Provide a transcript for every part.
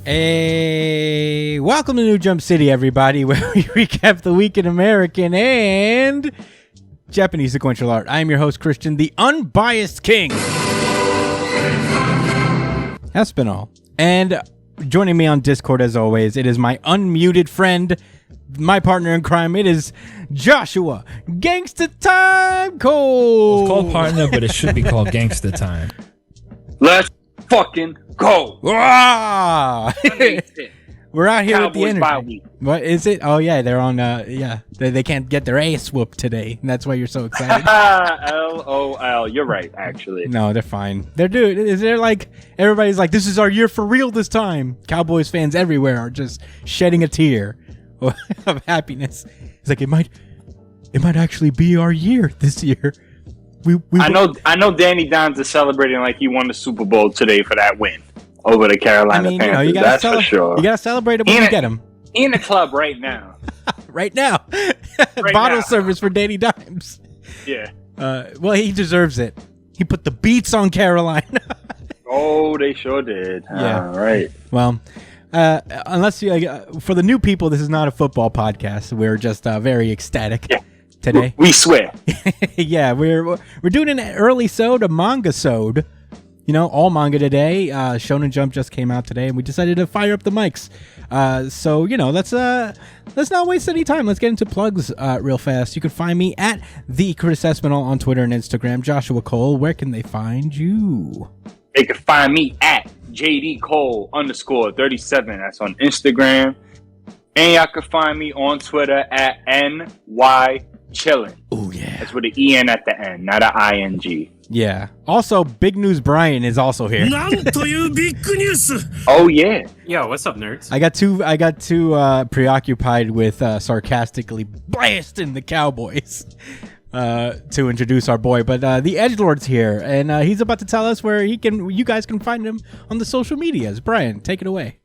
Hey, welcome to New Jump City, everybody, where we recap the week in American and Japanese sequential art. I am your host, Christian, the unbiased king. Espinal. And joining me on Discord, as always, it is my unmuted friend, my partner in crime. It is Joshua Gangsta Time Cole. It's called partner, but it should be called Gangsta Time. Let's fucking go. We're out here Cowboys with the energy. bye week. What is it? Oh yeah, they're on. They can't get their ass whooped today, and that's why you're so excited. LOL. You're right, actually. No, they're fine. They're like everybody's like, this is our year for real this time. Cowboys fans everywhere are just shedding a tear of happiness. It's like it might actually be our year this year. I know Danny Dons is celebrating like he won the Super Bowl today for that win over the Carolina Panthers. That's for sure. You gotta celebrate it when you get him. In the club right now. Right now. Bottle service for Danny Dimes. Yeah. Well, he deserves it. He put the beats on Carolina. Oh, they sure did. Yeah. All right. Well, unless you, for the new people, this is not a football podcast. We're just very ecstatic. Yeah. Today. We swear. Yeah, we're doing an early sode, a mangasode. You know, all manga today. Shonen Jump just came out today, and we decided to fire up the mics. So you know, let's not waste any time. Let's get into plugs real fast. You can find me at the Chris Espinal on Twitter and Instagram. Joshua Cole, where can they find you? They can find me at JDCole_37. That's on Instagram. And y'all can find me on Twitter at NY Chillin'. Oh yeah, that's with an EN at the end, not an ING. Yeah. Also, Big News Brian is also here. Oh yeah. Yo, what's up, nerds? I got too preoccupied with sarcastically blasting the Cowboys to introduce our boy. But the Edgelord's here, and he's about to tell us where you guys can find him on the social medias. Brian, take it away.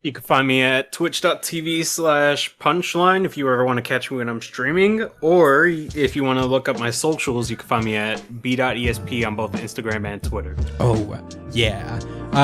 You can find me at twitch.tv/punchline if you ever want to catch me when I'm streaming, or if you want to look up my socials, you can find me at b.esp on both Instagram and Twitter. Oh, yeah.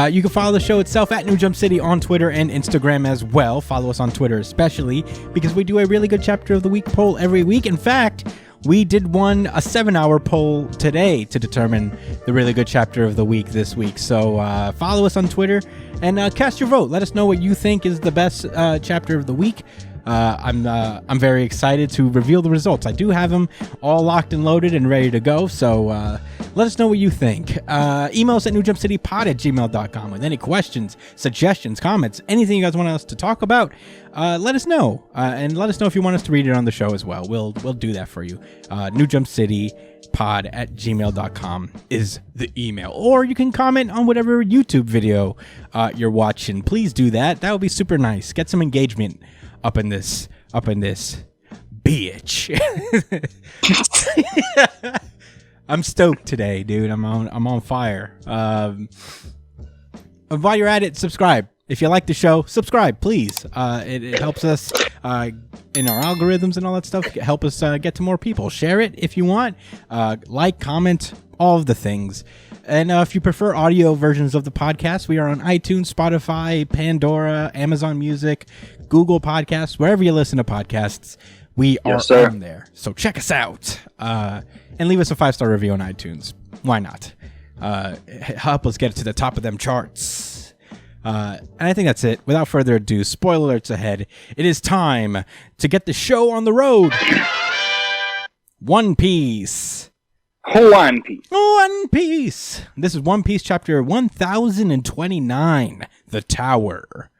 You can follow the show itself at New Jump City on Twitter and Instagram as well. Follow us on Twitter especially, because we do a really good chapter of the week poll every week. In fact, we did a 7-hour poll today to determine the really good chapter of the week this week. So follow us on Twitter and cast your vote. Let us know what you think is the best chapter of the week. I'm very excited to reveal the results. I do have them all locked and loaded and ready to go. So let us know what you think. Email us at newjumpcitypod@gmail.com with any questions, suggestions, comments, anything you guys want us to talk about. Let us know. And let us know if you want us to read it on the show as well. We'll do that for you. newjumpcitypod@gmail.com is the email. Or you can comment on whatever YouTube video you're watching. Please do that. That would be super nice. Get some engagement up in this bitch. I'm stoked today, dude. I'm on fire. While you're at it, subscribe. If you like the show, subscribe, please. It helps us in our algorithms and all that stuff. Help us get to more people. Share it if you want. Like, comment, all of the things. And if you prefer audio versions of the podcast, we are on iTunes, Spotify, Pandora, Amazon Music, Google Podcasts, wherever you listen to podcasts. We are on there. So check us out. And leave us a 5-star review on iTunes. Why not? Help us get to the top of them charts. And I think that's it. Without further ado, spoiler alerts ahead. It is time to get the show on the road. One Piece. One Piece. One Piece. This is One Piece chapter 1029, The Tower.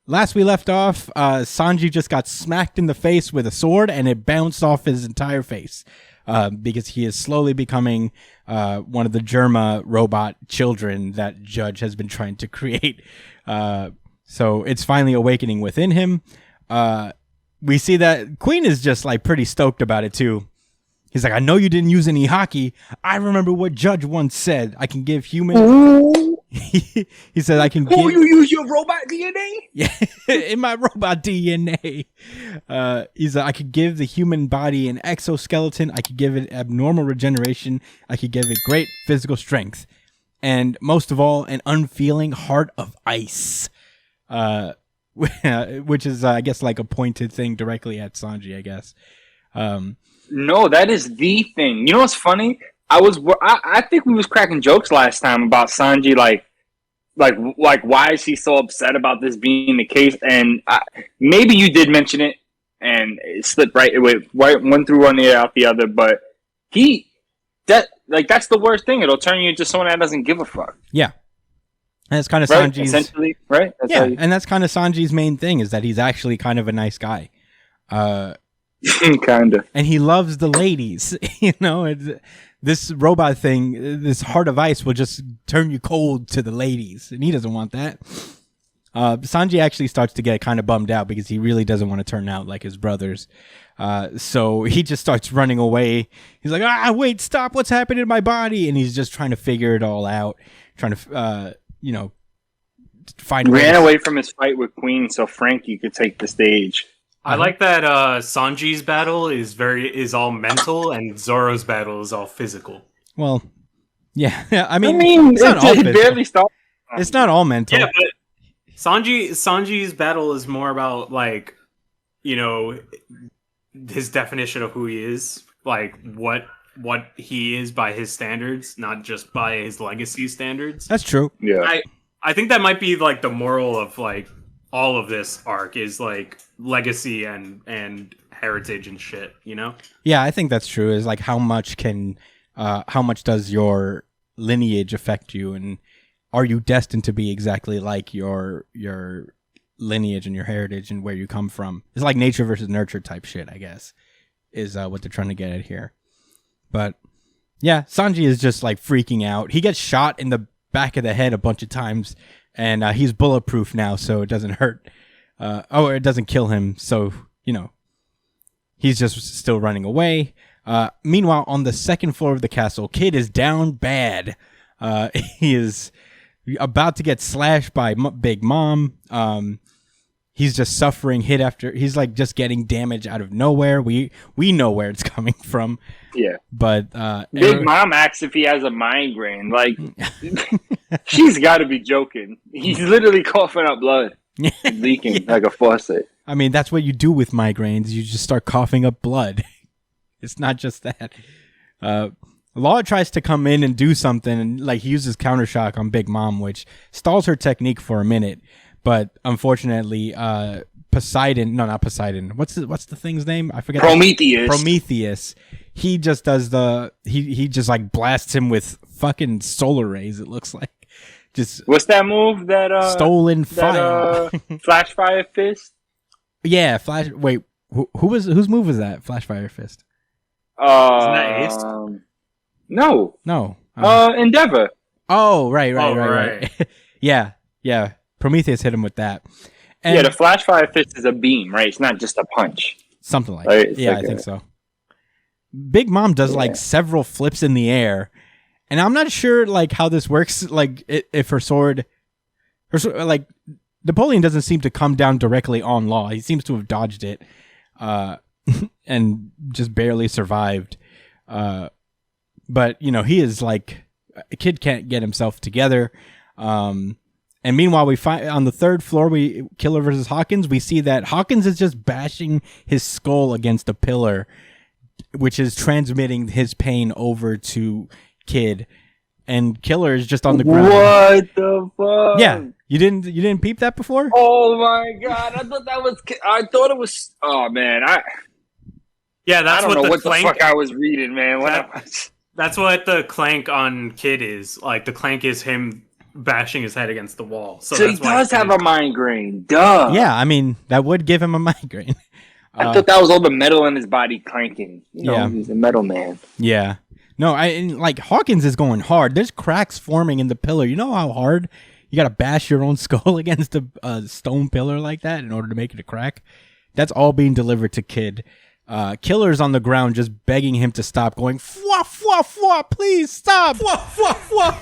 Last we left off, Sanji just got smacked in the face with a sword and it bounced off his entire face. Because he is slowly becoming one of the Germa robot children that Judge has been trying to create. So it's finally awakening within him. We see that Queen is just like pretty stoked about it too. He's like, I know you didn't use any haki. I remember what Judge once said. I can give humans... he said, I can give... you use your robot DNA? Yeah, in my robot DNA. He's like, I could give the human body an exoskeleton. I could give it abnormal regeneration. I could give it great physical strength. and most of all, an unfeeling heart of ice. Which is, I guess, like a pointed thing directly at Sanji, I guess. No, that is the thing. You know what's funny? I think we was cracking jokes last time about Sanji, like why is he so upset about this being the case? And maybe you did mention it, and it slipped right. It went one through one ear out the other. But that's the worst thing. It'll turn you into someone that doesn't give a fuck. Yeah. And that's kind of right? Sanji's, essentially, right? And that's kind of Sanji's main thing, is that he's actually kind of a nice guy. Kind of. And he loves the ladies. This robot thing, this heart of ice will just turn you cold to the ladies, and he doesn't want that. Sanji actually starts to get kind of bummed out because he really doesn't want to turn out like his brothers. So he just starts running away. He's like, wait, stop, what's happening to my body? And he's just trying to figure it all out, trying to, find ways. Ran away from his fight with Queen so Frankie could take the stage. I like that Sanji's battle is all mental and Zoro's battle is all physical. Well, yeah. I mean it barely starts. It's not all mental. Yeah, but Sanji's battle is more about, like, his definition of who he is, like what he is by his standards, not just by his legacy standards. That's true. Yeah. I think that might be like the moral of like all of this arc is like legacy and heritage and shit, Yeah, I think that's true. Is like how much does your lineage affect you, and are you destined to be exactly like your lineage and your heritage and where you come from? It's like nature versus nurture type shit, I guess, is what they're trying to get at here. But yeah, Sanji is just like freaking out. He gets shot in the back of the head a bunch of times, and he's bulletproof now, so it doesn't hurt. It doesn't kill him, so he's just still running away. Meanwhile, on the second floor of the castle, Kid is down bad. He is about to get slashed by Big Mom. He's just suffering hit after. He's like just getting damage out of nowhere. We know where it's coming from. Yeah, but Big Mom asks if he has a migraine. Like, she's got to be joking. He's literally coughing up blood, leaking like a faucet. I mean, that's what you do with migraines. You just start coughing up blood. It's not just that. Law tries to come in and do something, and like he uses counter shock on Big Mom, which stalls her technique for a minute. But unfortunately, Poseidon. What's the thing's name? I forget. Prometheus. He just does he just like blasts him with fucking solar rays. It looks like. Just what's that move that stolen fire? Flash fire fist. Yeah, flash. Wait, whose move was that? Flash fire fist. Isn't that Ace? No. Endeavor. Oh, right. Yeah. Prometheus hit him with that. And yeah, the flash fire fist is a beam, right? It's not just a punch. Something like that. Yeah, I think so. Big Mom does like several flips in the air, and I'm not sure like how this works. Like if her sword, like Napoleon doesn't seem to come down directly on Law. He seems to have dodged it, and just barely survived. But he is like a kid can't get himself together. And meanwhile, we find on the third floor, Killer versus Hawkins. We see that Hawkins is just bashing his skull against a pillar, which is transmitting his pain over to Kid. And Killer is just on the ground. What the fuck? Yeah, you didn't peep that before? Oh my god! I thought it was. Oh man, Yeah, that's I don't what know what clank, the fuck I was reading, man. That's what the clank on Kid is. Like the clank is him bashing his head against the wall. So he does have a migraine. Duh. Yeah, I mean that would give him a migraine. I thought that was all the metal in his body clanking. He's a metal man. Yeah. No, like Hawkins is going hard. There's cracks forming in the pillar. You know how hard you got to bash your own skull against a stone pillar like that in order to make it a crack? That's all being delivered to Kid. Killer's on the ground just begging him to stop, going, fwa, fwa, fwa, please stop. Fwa, fwa, fwa.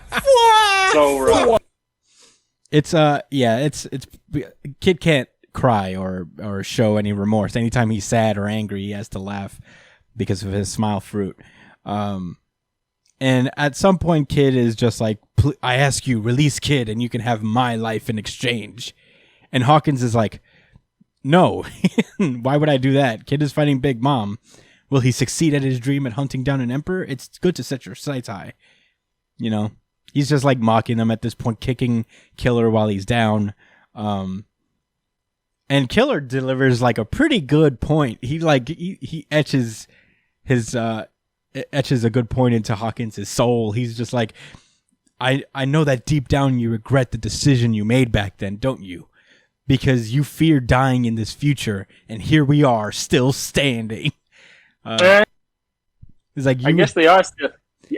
Fwa, so rough. It's Kid can't cry or show any remorse. Anytime he's sad or angry, he has to laugh because of his smile fruit. And at some point, Kid is just like, I ask you, release Kid, and you can have my life in exchange. And Hawkins is like, no, why would I do that? Kid is fighting Big Mom. Will he succeed at his dream at hunting down an emperor? It's good to set your sights high. You know, he's just like mocking them at this point, kicking Killer while he's down. And Killer delivers like a pretty good point. He etches a good point into Hawkins' soul. He's just like, I know that deep down you regret the decision you made back then, don't you? Because you fear dying in this future, and here we are, still standing. It's like I guess they are still.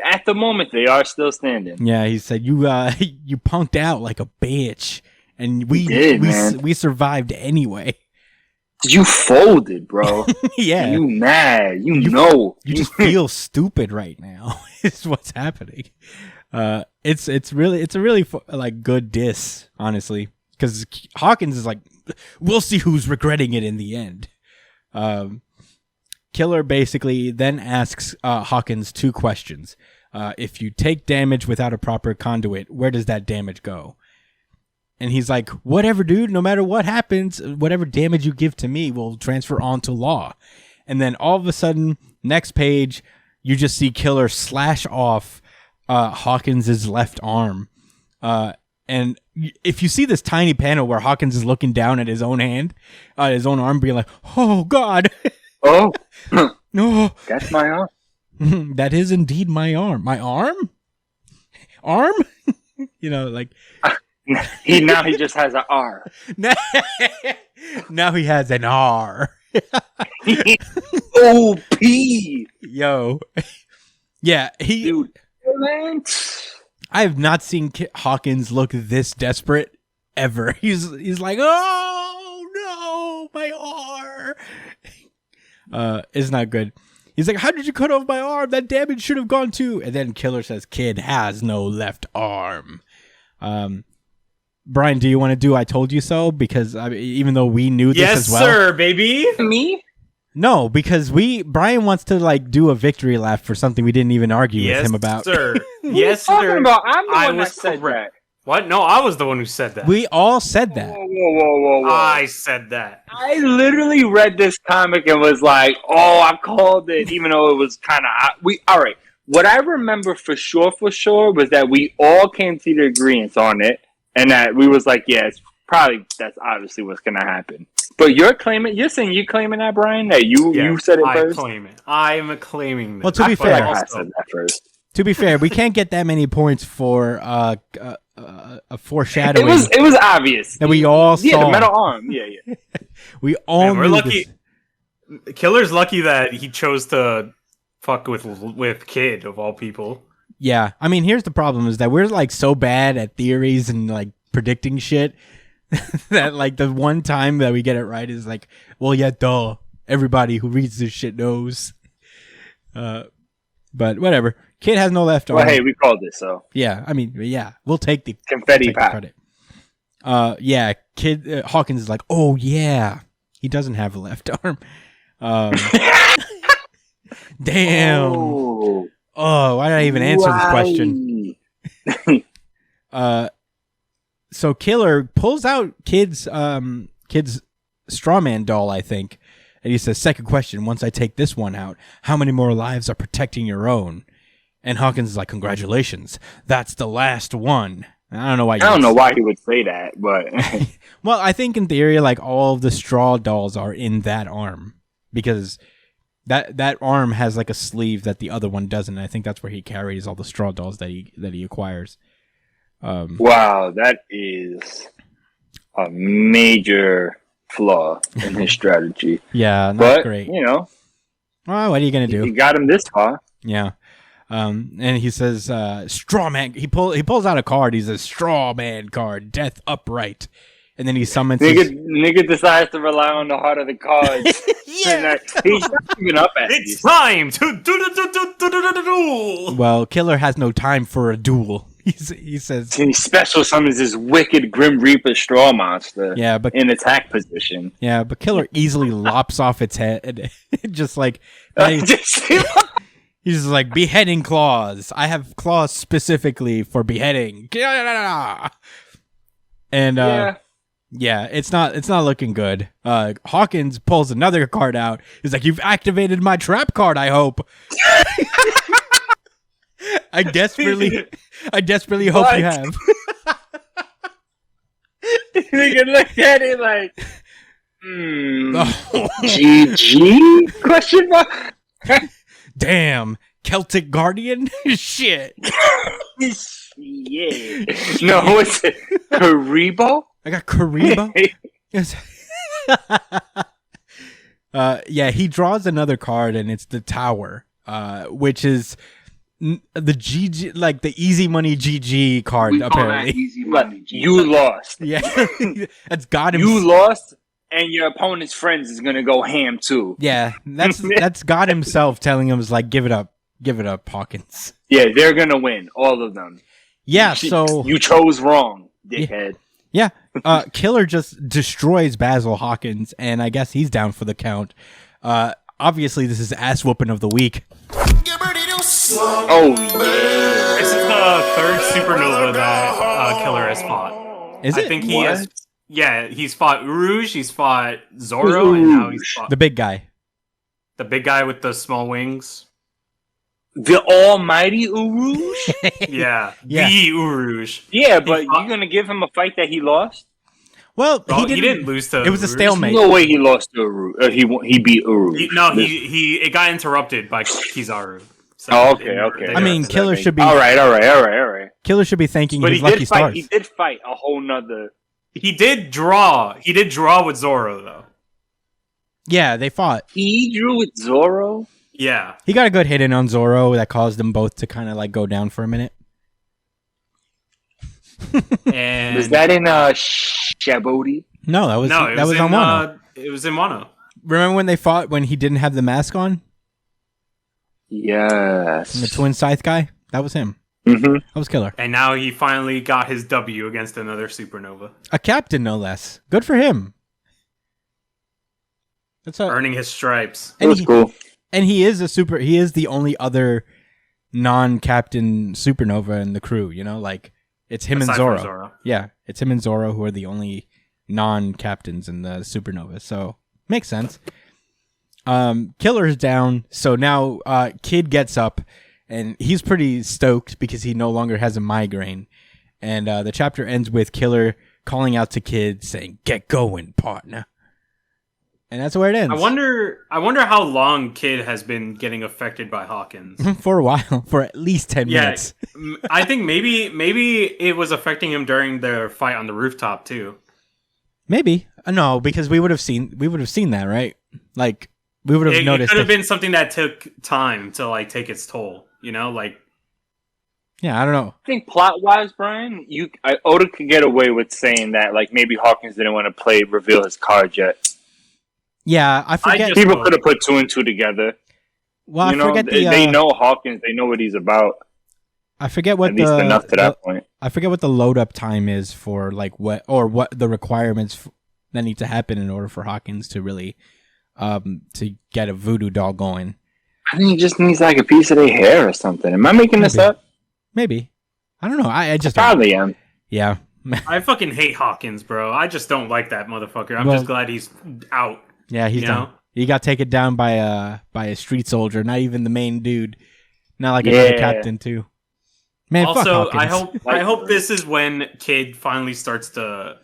At the moment, they are still standing. Yeah, he said you punked out like a bitch, and we survived anyway. You folded, bro. Yeah, you mad. You know. You just feel stupid right now. Is what's happening. It's a really like good diss, honestly, because Hawkins is like, we'll see who's regretting it in the end. Killer basically then asks Hawkins 2 questions. If you take damage without a proper conduit, where does that damage go? And he's like, whatever, dude, no matter what happens, whatever damage you give to me will transfer on to Law. And then all of a sudden, next page, you just see Killer slash off Hawkins' left arm. And if you see this tiny panel where Hawkins is looking down at his own hand, his own arm, being like, oh, God. Oh, no, that's my arm. That is indeed my arm. My arm? Arm? You know, like... He just has an R. Now he has an R. O.P. Yo. Yeah, Dude. I have not seen Hawkins look this desperate ever. He's like, oh, no, my R. It's not good. He's like, how did you cut off my arm? That damage should have gone too. And then Killer says, Kid has no left arm. Brian, do you want to do I Told You So? Because even though we knew this as well. Yes, sir, baby. Me? No, because Brian wants to like do a victory lap for something we didn't even argue with him about. Sir. Yes, sir. About? I'm the one that said that. What? No, I was the one who said that. We all said that. Whoa. I said that. I literally read this comic and was like, oh, I called it, even though it was kind of... All right. What I remember for sure was that we all came to the agreement on it, and that we was like, yeah, that's obviously what's going to happen. But you're claiming that, Brian? That you said it first? I claim it. I'm claiming that. Well, to be fair, I said that first. To be fair, we can't get that many points for a foreshadowing. It was obvious that we all saw. Yeah, the metal arm. Yeah. We all. We're lucky. Killer's lucky that he chose to fuck with Kid of all people. Yeah, I mean, here's the problem: is that we're like so bad at theories and like predicting shit that like the one time that we get it right is like, well, yeah, duh. Everybody who reads this shit knows. But whatever. Kid has no left arm. Well, hey, we called it, so. Yeah, I mean, yeah, we'll take the confetti pop. Credit. Yeah, Kid Hawkins is like, oh yeah, he doesn't have a left arm. Damn. Oh, why did I even answer this question? So Killer pulls out Kid's Strawman doll, I think, and he says, "Second question. Once I take this one out, how many more lives are protecting your own?" And Hawkins is like, "Congratulations, that's the last one." I don't know why. I don't know why he would say that, but well, I think in theory, like all of the straw dolls are in that arm because that arm has like a sleeve that the other one doesn't. I think that's where he carries all the straw dolls that he acquires. Wow, that is a major flaw in his strategy. Yeah, not great. You know, well, what are you gonna do? You got him this far. Yeah. And he says, Strawman. He pulls out a card. He says, Strawman card, death upright. And then he summons. Nigga decides to rely on the heart of the cards. Yeah, he's not even up at it. It's time to do the duel. Well, Killer has no time for a duel. He says he special summons this wicked Grim Reaper straw monster. Yeah, but in attack position. Yeah, but Killer easily lops off its head, just like. He's just like, beheading claws. I have claws specifically for beheading. And yeah, it's not looking good. Hawkins pulls another card out. He's like, "You've activated my trap card, I hope." I desperately hope you have. You can look at it like, GG? Question mark? Damn, Celtic Guardian? Shit. Yeah. No, what's it? Karibo? I got Karibo. Yes. Yeah, he draws another card, and it's the Tower, which is the GG, like the easy money GG card. We apparently, easy money. You lost. Yeah, that's got him. You lost, and your opponent's friends is gonna go ham too. Yeah, that's God himself telling him, is like, give it up, Hawkins. Yeah, they're gonna win, all of them. Yeah, so you chose wrong, dickhead. Yeah, Killer just destroys Basil Hawkins, and I guess he's down for the count. Obviously, this is ass whooping of the week. Oh yeah, This is the third supernova that Killer has fought. Is it? I think he has. Yeah, he's fought Uruj, he's fought Zoro, and now he's fought the big guy. the big guy with the small wings. the almighty Uruj. Yeah, Yeah. the Uruj. Yeah, but you're gonna give him a fight that he lost? Well, Well, he didn't lose to. It was a Uruj. stalemate. No way he lost to Uruj. He beat Uruj. It got interrupted by Kizaru. So Oh, okay. I mean, Killer should be all right. Killer should be thanking But his he lucky did fight. stars. He did fight a whole nother. He did draw. He did draw with Zoro though. Yeah, they fought. He drew with Zoro. Yeah. He got a good hit in on Zoro that caused them both to kind of like go down for a minute. And Was that in Shabodi? No, that was it on in, Wano. it was in Wano. Remember when they fought when he didn't have the mask on? Yes. And the twin scythe guy? That was him. Mm-hmm. That was Killer. And now he finally got his W against another supernova, A captain, no less. Good for him. That's earning his stripes. That was cool. And he is he is the only other non-captain supernova in the crew, you know? Like, it's him Aside and from Zoro. Zoro. Yeah, it's him and Zoro who are the only non-captains in the supernova. So, makes sense. Killer's down, so now Kid gets up, and he's pretty stoked because he no longer has a migraine. And the chapter ends with Killer calling out to Kid, saying, "Get going, partner." And that's where it ends. I wonder how long Kid has been getting affected by Hawkins. For a while, for at least 10 minutes. I think maybe it was affecting him during their fight on the rooftop too. Maybe. No, because we would have seen that, right? Like, we would have noticed. It could have been something that took time to like take its toll, you know? Like, yeah, I don't know. I think plot-wise, Brian, Oda could get away with saying that, like, maybe Hawkins didn't want to reveal his card yet. Yeah, I forget. People could have put two and two together. Well, I forget they know Hawkins. They know what he's about. I forget what at least enough to that point. I forget what the load up time is for like what the requirements that need to happen in order for Hawkins to really to get a voodoo doll going. I think he just needs like a piece of their hair or something. Am I making this up? Maybe. I don't know. I just probably am. Yeah. I fucking hate Hawkins, bro. I just don't like that motherfucker. I'm just glad he's out. Yeah, he's down. He got taken down by a street soldier, not even the main dude. Not like another captain too. Man, also, fuck Hawkins. I hope this is when Kid finally starts to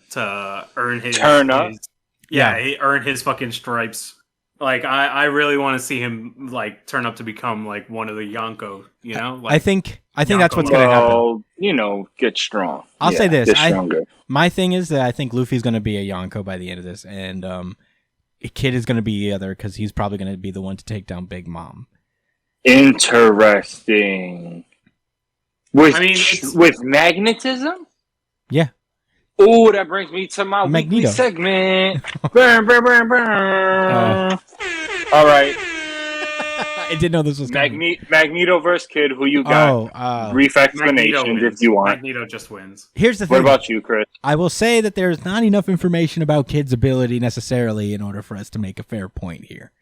earn his he earn his fucking stripes. Like I really want to see him like turn up to become like one of the Yonko, you know? Like, I think that's what's gonna happen. You know, get strong. I'll say this. Get stronger. My thing is that I think Luffy's gonna be a Yonko by the end of this, and Kid is gonna be the other because he's probably gonna be the one to take down Big Mom. Interesting. With magnetism? Yeah. Oh, that brings me to my Magneto weekly segment. Burn. All right. I didn't know this was coming. Magneto versus Kid. Who you got? Brief explanations if you want. Magneto just wins. Here's the thing. What about you, Chris? I will say that there's not enough information about Kid's ability necessarily in order for us to make a fair point here.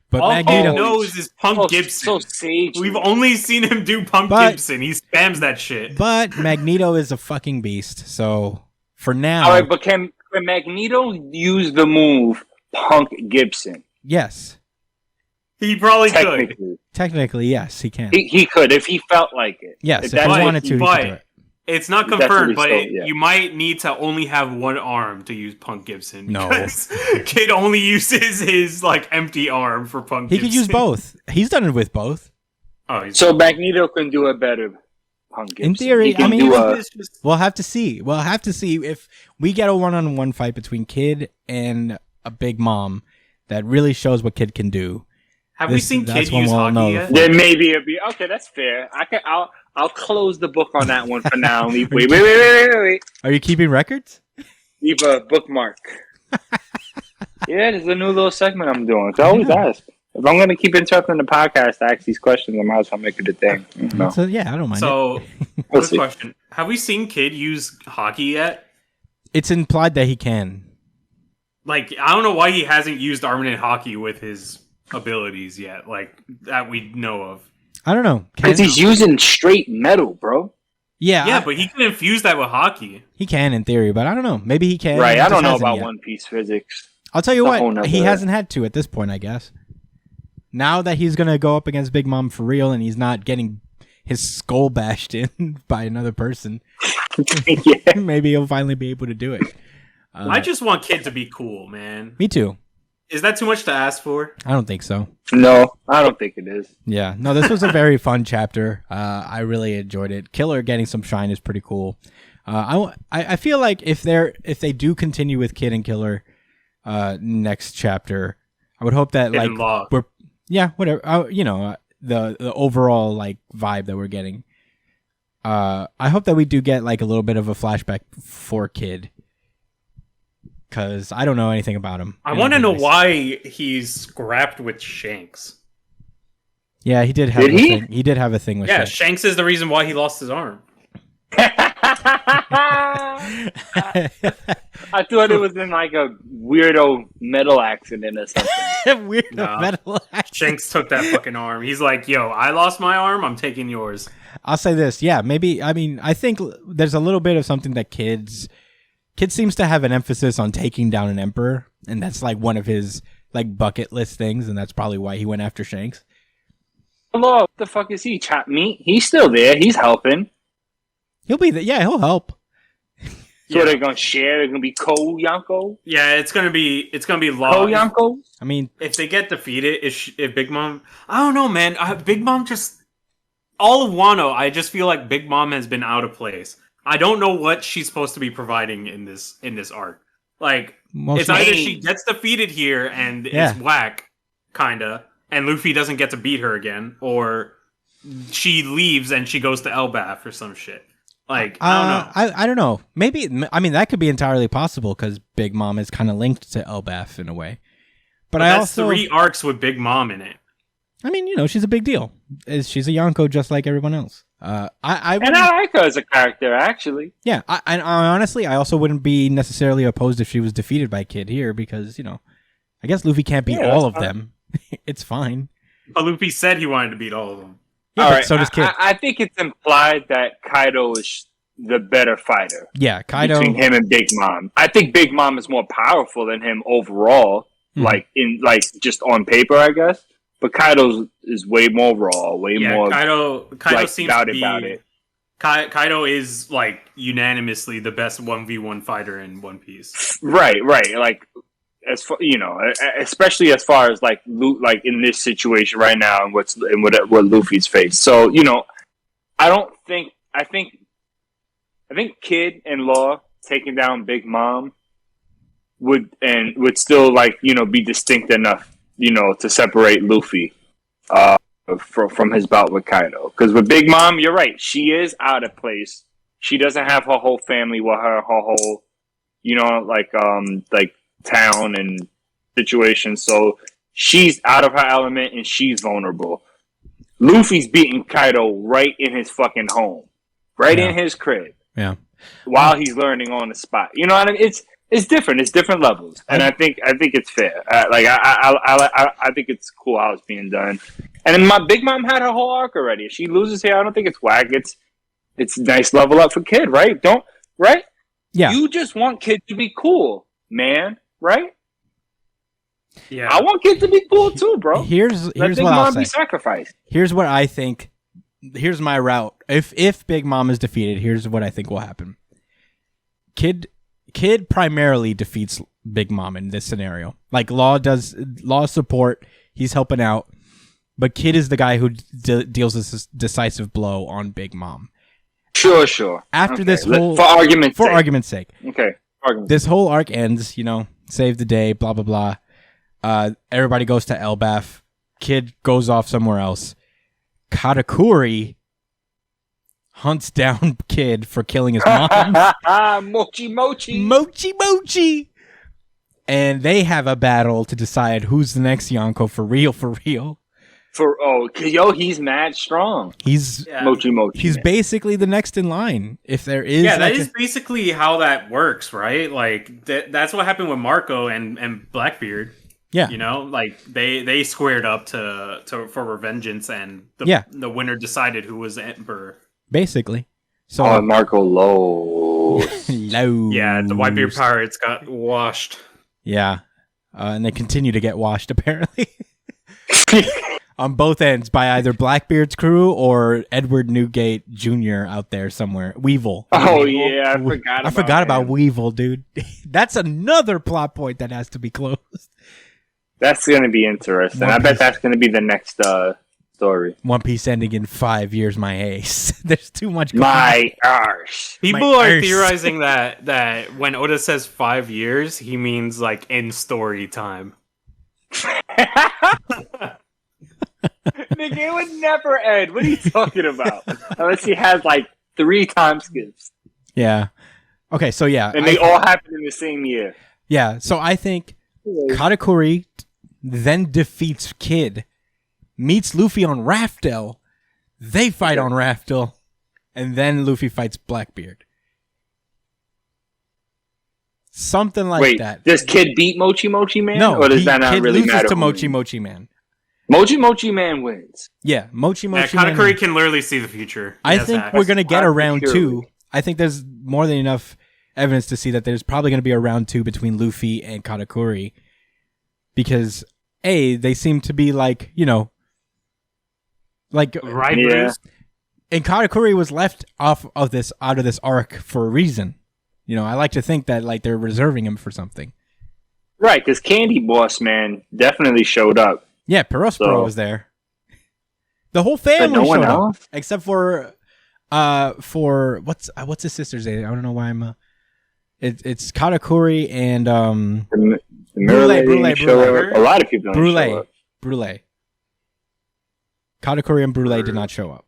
But all Magneto he knows is Punk Gibson. So sage. We've only seen him do Punk Gibson. He spams that shit. But Magneto is a fucking beast. So for now, all right. But can Magneto use the move Punk Gibson? Yes, he probably could. Technically, yes, he can. He could if he felt like it. Yes, if he wanted to, he could do it. It's not confirmed, but you might need to only have one arm to use Punk Gibson. No, Kid only uses his like empty arm for Punk Gibson. He could use both. He's done it with both. Oh, so Magneto can do it better. Punk Gibson. In theory, I mean, we'll have to see. We'll have to see if we get a one-on-one fight between Kid and a Big Mom that really shows what Kid can do. Have we seen Kid use hockey yet? Then maybe it'll be okay. That's fair. I'll close the book on that one for now. Wait. Are you keeping records? Leave a bookmark. Yeah, there's a new little segment I'm doing. So I always ask. If I'm going to keep interrupting the podcast to ask these questions, I might as well make it a thing. No. So, yeah, I don't mind. So, good question. Have we seen Kid use hockey yet? It's implied that he can. Like, I don't know why he hasn't used Armament hockey with his abilities yet, like, that we know of. I don't know. Because he's using straight metal, bro. Yeah, but he can infuse that with hockey. He can, in theory, but I don't know. Maybe he can. Right, I don't know about One Piece physics. I'll tell you what, he hasn't had to at this point, I guess. Now that he's going to go up against Big Mom for real and he's not getting his skull bashed in by another person, maybe he'll finally be able to do it. I just want Kid to be cool, man. Me too. Is that too much to ask for? I don't think so. No, I don't think it is. Yeah. No, this was a very fun chapter. I really enjoyed it. Killer getting some shine is pretty cool. I feel like if they do continue with Kid and Killer next chapter, I would hope that the overall like vibe that we're getting. I hope that we do get like a little bit of a flashback for Kid. Because I don't know anything about him. I want to know why he's scrapped with Shanks. Yeah, he did have a thing. He did have a thing with Shanks. Yeah, Shanks is the reason why he lost his arm. I thought it was in like a weirdo metal accident or something. Metal accident. Shanks took that fucking arm. He's like, yo, I lost my arm. I'm taking yours. I'll say this. Yeah, maybe. I mean, I think there's a little bit of something that Kid seems to have an emphasis on taking down an emperor, and that's like one of his like bucket list things, and that's probably why he went after Shanks. Hello, what the fuck is he? Chop meat? He's still there. He's helping. He'll be there. Yeah, he'll help. So they're gonna share. They're gonna be Yonko. Yeah, it's gonna be Yonko. I mean, if they get defeated, if Big Mom, I don't know, man. Big Mom just all of Wano. I just feel like Big Mom has been out of place. I don't know what she's supposed to be providing in this arc. Like, it's either she gets defeated here and is whack, kinda, and Luffy doesn't get to beat her again, or she leaves and she goes to Elbaf or some shit. Like, I don't know. I don't know. Maybe, I mean, that could be entirely possible because Big Mom is kind of linked to Elbaf in a way. But I that's also 3 arcs with Big Mom in it. I mean, she's a big deal. She's a Yonko just like everyone else. I like her as a character, actually. Yeah, I honestly, I also wouldn't be necessarily opposed if she was defeated by Kid here because, I guess Luffy can't beat all of them. It's fine. But Luffy said he wanted to beat all of them. Yeah, all right, so does Kid. I think it's implied that Kaido is the better fighter. Yeah, Kaido. Between him and Big Mom. I think Big Mom is more powerful than him overall, just on paper, I guess. But Kaido is way more raw, more. Kaido seems to be. About it. Kaido is like unanimously the best 1v1 fighter in One Piece. Right. Like, as far, especially as far as like in this situation right now and what Luffy's faced. So I think Kid and Law taking down Big Mom would still be distinct enough. To separate Luffy from his bout with Kaido. Because with Big Mom, you're right. She is out of place. She doesn't have her whole family with her whole, town and situation. So she's out of her element and she's vulnerable. Luffy's beating Kaido right in his fucking home. Right in his crib. Yeah. While he's learning on the spot. You know what I mean? It's different. It's different levels, and I think it's fair. I think it's cool how it's being done. And then my Big Mom had her whole arc already. If she loses here, I don't think it's whack. It's nice level up for Kid, right? Right? Yeah. You just want Kid to be cool, man, right? Yeah. I want Kid to be cool too, bro. Here's Let Big what I'll Mom say. be sacrificed. Here's what I think. Here's my route. If Big Mom is defeated, here's what I think will happen. Kid primarily defeats Big Mom in this scenario. Like Law support, he's helping out, but Kid is the guy who deals this decisive blow on Big Mom. Sure. After okay. this whole for argument's sake. Okay. This whole arc ends, save the day, blah blah blah. Everybody goes to Elbaf. Kid goes off somewhere else. Katakuri hunts down Kid for killing his mom. Mochi. And they have a battle to decide who's the next Yonko for real. He's mad strong. He's Mochi. He's basically the next in line. If there is, that is basically how that works, right? Like that's what happened with Marco and Blackbeard. Yeah, like they squared up for revengeance, and the winner decided who was the emperor. Basically. So Marco Lowe. Yeah, the Whitebeard pirates got washed. Yeah, and they continue to get washed apparently. On both ends by either Blackbeard's crew or Edward Newgate Jr. out there somewhere. Weevil. Oh yeah, I forgot about Weevil, dude. That's another plot point that has to be closed. That's going to be interesting. I bet that's going to be the next story. One Piece ending in 5 years, my ace. There's too much. My arse. People are theorizing that when Oda says 5 years, he means like in story time. Nigga, it would never end. What are you talking about? Unless he has like 3 time skips. Yeah. Okay, so yeah. And they all happen in the same year. Yeah, so I think Katakuri then defeats Kid, meets Luffy on Raftel. They fight on Raftel, and then Luffy fights Blackbeard. Something like that. Does Kid beat Mochi Man? No, or does that not Kid really loses matter? To Mochi Man. Mochi Man wins. Yeah, Mochi Man. Katakuri can literally see the future. I think we're going to get a round 2. I think there's more than enough evidence to see that there's probably going to be a round 2 between Luffy and Katakuri. Because, they seem to be like, right, Bruce? And Katakuri was left out of this arc for a reason. I like to think that like they're reserving him for something. Right, because Candy Boss Man definitely showed up. Yeah, Perospero was there. The whole family showed up, except for what's his sister's name? I don't know why I'm. It's Katakuri and the Brule. A lot of people don't show up. Brule. Katakuri and Brule did not show up.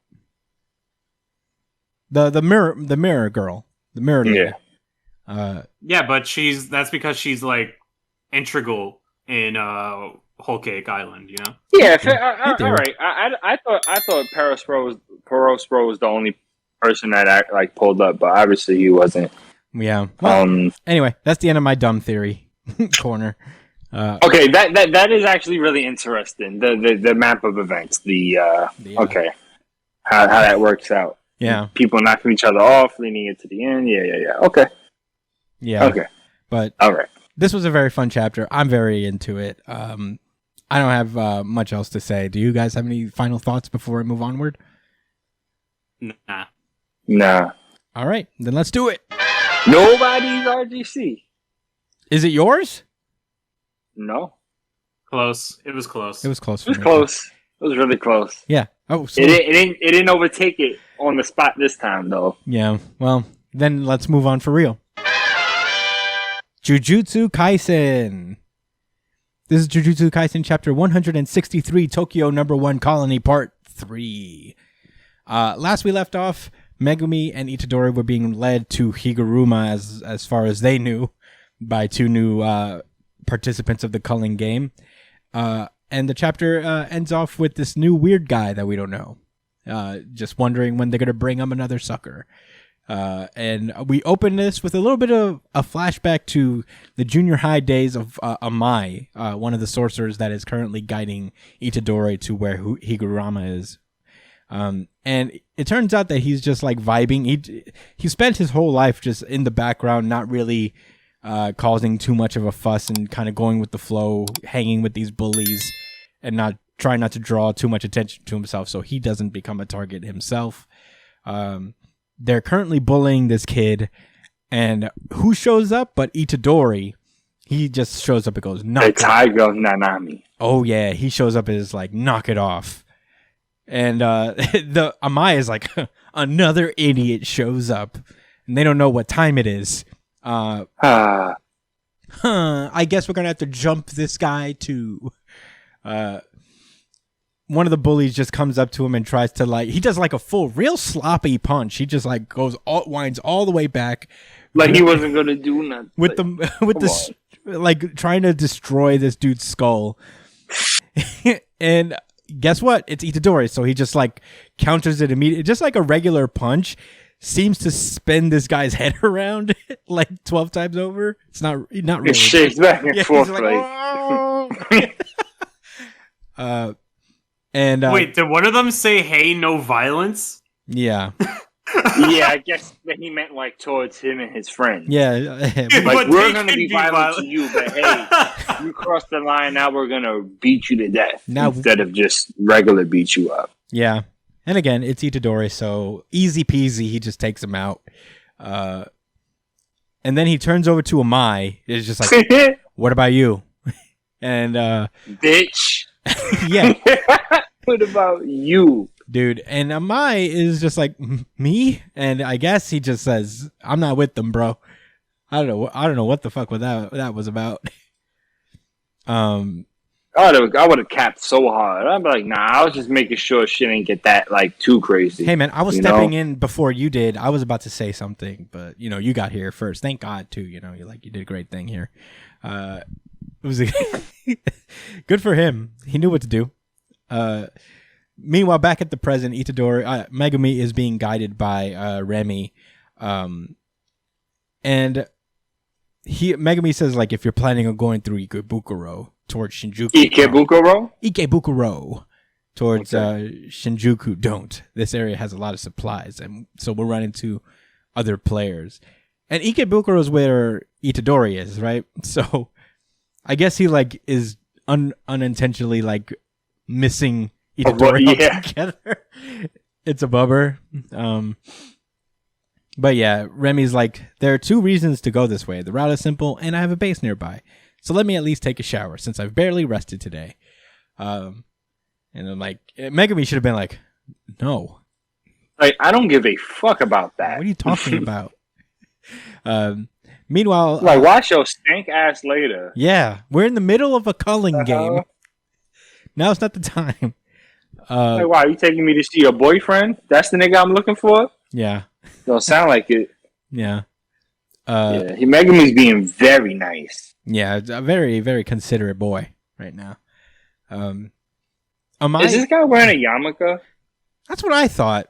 The mirror girl. The mirror lady. Yeah, but that's because she's like integral in Whole Cake Island, Yeah, all right. I thought Perospero was the only person that like pulled up, but obviously he wasn't. Yeah. Well, anyway, that's the end of my dumb theory corner. Okay, that is actually really interesting. The map of events. Okay, how that works out. Yeah. People knocking each other off, leaning it to the end. Yeah. Okay. Yeah. Okay. But all right. This was a very fun chapter. I'm very into it. I don't have much else to say. Do you guys have any final thoughts before we move onward? Nah. All right, then let's do it. Nobody's RGC. Is it yours? No. Close. It was close. It was close. It was really close. Yeah. Oh, so it didn't overtake it on the spot this time, though. Yeah. Well, then let's move on for real. Jujutsu Kaisen. This is Jujutsu Kaisen chapter 163, Tokyo number 1 colony part 3. Last we left off, Megumi and Itadori were being led to Higuruma as far as they knew by 2 new participants of the culling game. And the chapter ends off with this new weird guy that we don't know. Just wondering when they're going to bring him another sucker. And we open this with a little bit of a flashback to the junior high days of Amai, one of the sorcerers that is currently guiding Itadori to where Higuruma is. And it turns out that he's just like vibing. He spent his whole life just in the background, not really causing too much of a fuss and kind of going with the flow, hanging with these bullies and trying not to draw too much attention to himself so he doesn't become a target himself. They're currently bullying this kid, and who shows up but Itadori? He just shows up and goes, knock the Tiger Nanami. Oh yeah, he shows up and is like, knock it off. And the Amaya is like, another idiot shows up, and they don't know what time it is. I guess we're gonna have to jump this guy to. One of the bullies just comes up to him and tries to he does like a full real sloppy punch. He just like winds all the way back. Like he wasn't going to do nothing. Like trying to destroy this dude's skull. And guess what? It's Itadori. So he just like counters it immediately. Just like a regular punch seems to spin this guy's head around like 12 times over. It's not really. It shakes back and forth. Like, oh. And wait, did one of them say, "Hey, no violence"? Yeah. Yeah, I guess that he meant like towards him and his friends. Yeah, like we're gonna be violent to you, but hey, you crossed the line. Now we're gonna beat you to death instead of just regular beat you up. Yeah, and again, it's Itadori, so easy peasy. He just takes him out, and then he turns over to Amai. It's just like, "What about you?" And bitch. Yeah. What about you, dude? And Amai is just like, me, and I guess he just says, "I'm not with them, bro." I don't know what the fuck that was about. I would have capped so hard. I'd be like, nah, I was just making sure shit didn't get that like too crazy. Hey man, I was stepping in before you did. I was about to say something, but you got here first. Thank God too. You did a great thing here. It was good for him. He knew what to do. Meanwhile, back at the present, Itadori, Megumi is being guided by Remy, and Megumi says like, if you're planning on going through Ikebukuro towards Shinjuku, Ikebukuro towards Shinjuku, don't. This area has a lot of supplies, and so we'll run into other players. And Ikebukuro is where Itadori is, right? So I guess he like is unintentionally like missing Itadori altogether. It's a bummer. But yeah, Remy's like, there are 2 reasons to go this way. The route is simple, and I have a base nearby. So let me at least take a shower, since I've barely rested today. And I'm like, Megumi should have been like, no. Like, I don't give a fuck about that. What are you talking about? Meanwhile... Like, watch your stank ass later. Yeah, we're in the middle of a culling game. Now's not the time. Like, wow, you taking me to see your boyfriend? That's the nigga I'm looking for? Yeah. Don't sound like it. Yeah. Megumi's being very nice. Yeah, a very, very considerate boy right now. Is this guy wearing a yarmulke? That's what I thought.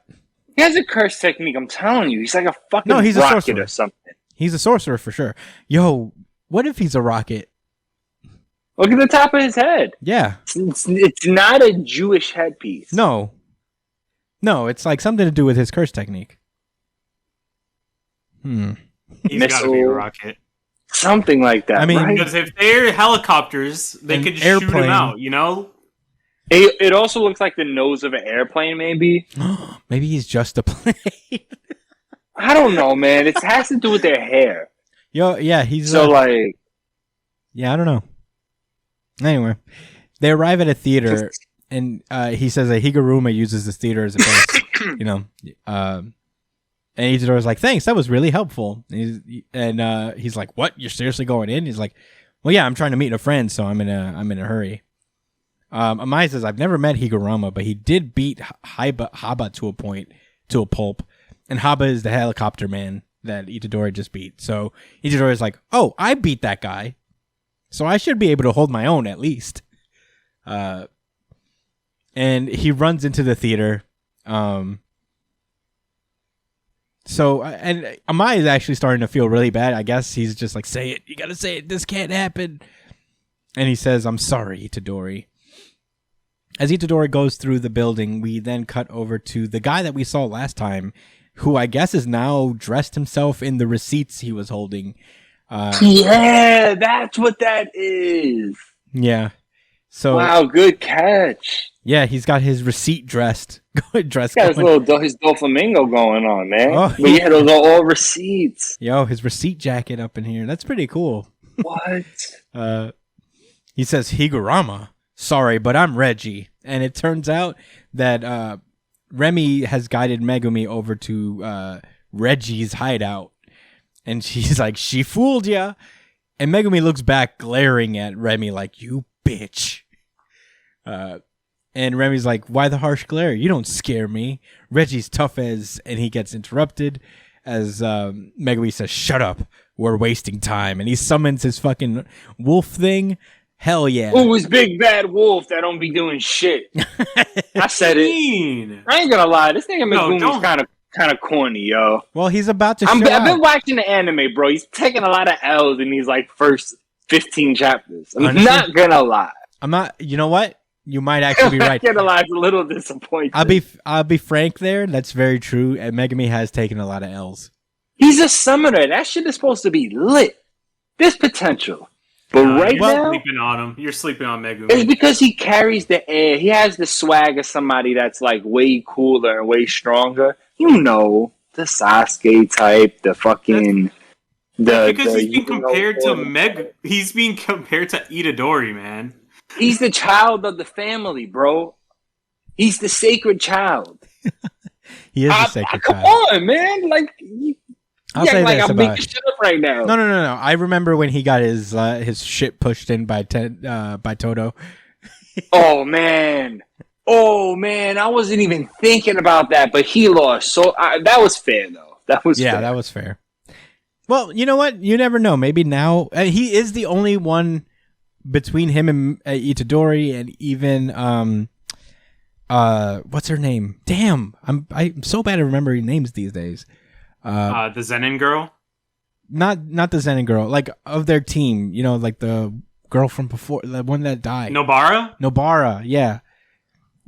He has a curse technique, I'm telling you. He's like a fucking he's a rocket sorcerer. Or something. He's a sorcerer for sure. Yo, what if he's a rocket? Look at the top of his head. Yeah. It's not a Jewish headpiece. No, it's like something to do with his curse technique. He's got to be a rocket. Something like that. I mean, right? Because if they're helicopters, they could just shoot him out, It also looks like the nose of an airplane, maybe. Maybe he's just a plane. I don't know, man. It has to do with their hair. Yo, yeah, he's... So, like... Yeah, I don't know. Anyway, they arrive at a theater, and he says that Higuruma uses this theater as a base, and Itadori's like, thanks, that was really helpful. And he's like, what? You're seriously going in? He's like, well, yeah, I'm trying to meet a friend, so I'm in a hurry. Amai says, I've never met Higuruma, but he did beat Haba to a pulp, and Haba is the helicopter man that Itadori just beat. So Itadori's like, oh, I beat that guy, so I should be able to hold my own at least. And he runs into the theater. So, and Amai is actually starting to feel really bad. I guess he's just like, say it. You got to say it. This can't happen. And he says, I'm sorry, Itadori. As Itadori goes through the building, we then cut over to the guy that we saw last time, who I guess is now dressed himself in the receipts he was holding. Yeah, that's what that is. Yeah. So wow, good catch. Yeah, he's got his receipt dressed. He's got his Doflamingo going on, man. Oh, but yeah, those are all receipts. Yo, his receipt jacket up in here. That's pretty cool. What? He says, Higuruma, sorry, but I'm Reggie. And it turns out that Remy has guided Megumi over to Reggie's hideout. And she's like, she fooled ya. And Megumi looks back, glaring at Remy like, you bitch. And Remy's like, why the harsh glare? You don't scare me. Reggie's tough as... And he gets interrupted as Megumi says, shut up. We're wasting time. And he summons his fucking wolf thing. Hell yeah. Who was big bad wolf that don't be doing shit? I said it. I ain't gonna lie. This nigga Megumi's kind of corny, yo. Well, he's about to I've been watching the anime, bro. He's taking a lot of L's in these like first 15 chapters. I'm Honestly, not gonna lie. I'm not. You know what? You might actually be right. I'm not gonna lie. It's a little disappointing. I'll be frank there. That's very true. And Megumi has taken a lot of L's. He's a summoner. That shit is supposed to be lit. There's potential. But now, sleeping on him. You're sleeping on Megumi. It's because he carries the air. He has the swag of somebody that's like way cooler and way stronger. You know, the Sasuke type, the fucking... because he's being compared to He's being compared to Itadori, man. He's the child of the family, bro. He's the sacred child. He is the sacred child. Come on, man. Like... I'll say like this I'm making shit up right now. No. I remember when he got his shit pushed in by Toto. Oh man, I wasn't even thinking about that, but he lost. So that was fair, though. That was fair. That was fair. Well, you know what? You never know. Maybe now he is the only one between him and Itadori, and even what's her name? Damn, I'm so bad at remembering names these days. The Zenin girl? Not the Zenin girl. Like, of their team, you know, like the girl from before, the one that died. Nobara, yeah.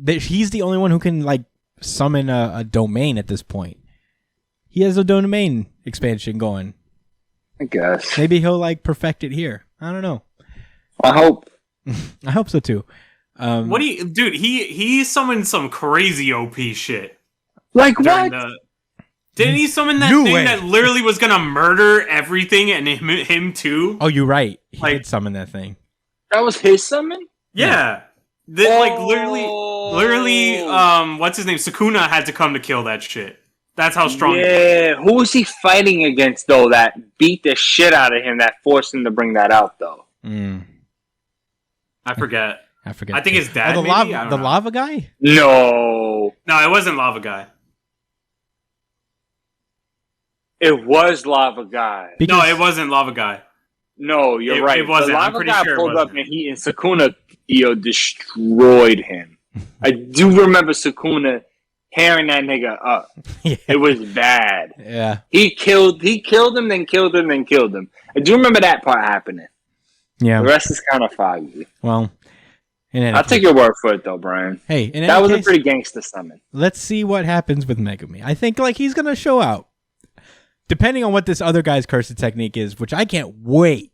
He's the only one who can, like, summon a domain at this point. He has a domain expansion going. I guess. Maybe he'll, like, perfect it here. I don't know. I hope. I hope so, too. Dude, he summoned some crazy OP shit. Like what? Didn't he summon that thing that literally was gonna murder everything and him too? Oh, you're right. He did summon that thing. That was his summon? Yeah. Literally, what's his name? Sukuna had to come to kill that shit. That's how strong he was. Yeah. Who was he fighting against, though, that beat the shit out of him, that forced him to bring that out, though? I forget. I think his dad, the lava guy? No, it wasn't Lava Guy. It was Lava Guy. No, it wasn't Lava Guy. No, you're right. It wasn't. The Lava I'm pretty Guy sure pulled up and Sukuna destroyed him. I do remember Sukuna tearing that nigga up. Yeah. It was bad. Yeah. He killed him, then killed him, then killed him. I do remember that part happening. Yeah. The rest is kind of foggy. Well, I'll take your word for it, though, Brian. Hey, that was a pretty gangster summon. Let's see what happens with Megumi. I think he's gonna show out. Depending on what this other guy's cursed technique is, which I can't wait.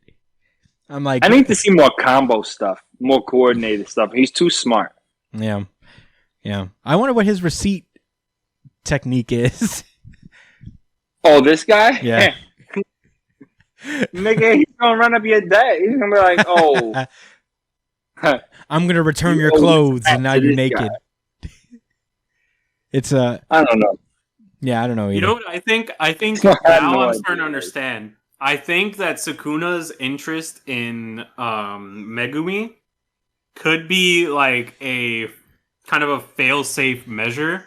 I'm like, I need to see more combo stuff, more coordinated stuff. He's too smart. Yeah. I wonder what his receipt technique is. Oh, this guy? Yeah. Nigga, he's gonna run up your debt. He's gonna be like, oh. I'm gonna return your clothes and now you're naked. It's I don't know. Yeah, I don't know either. You know what I think? Now I'm starting to understand. I think that Sukuna's interest in Megumi could be like a kind of a fail-safe measure,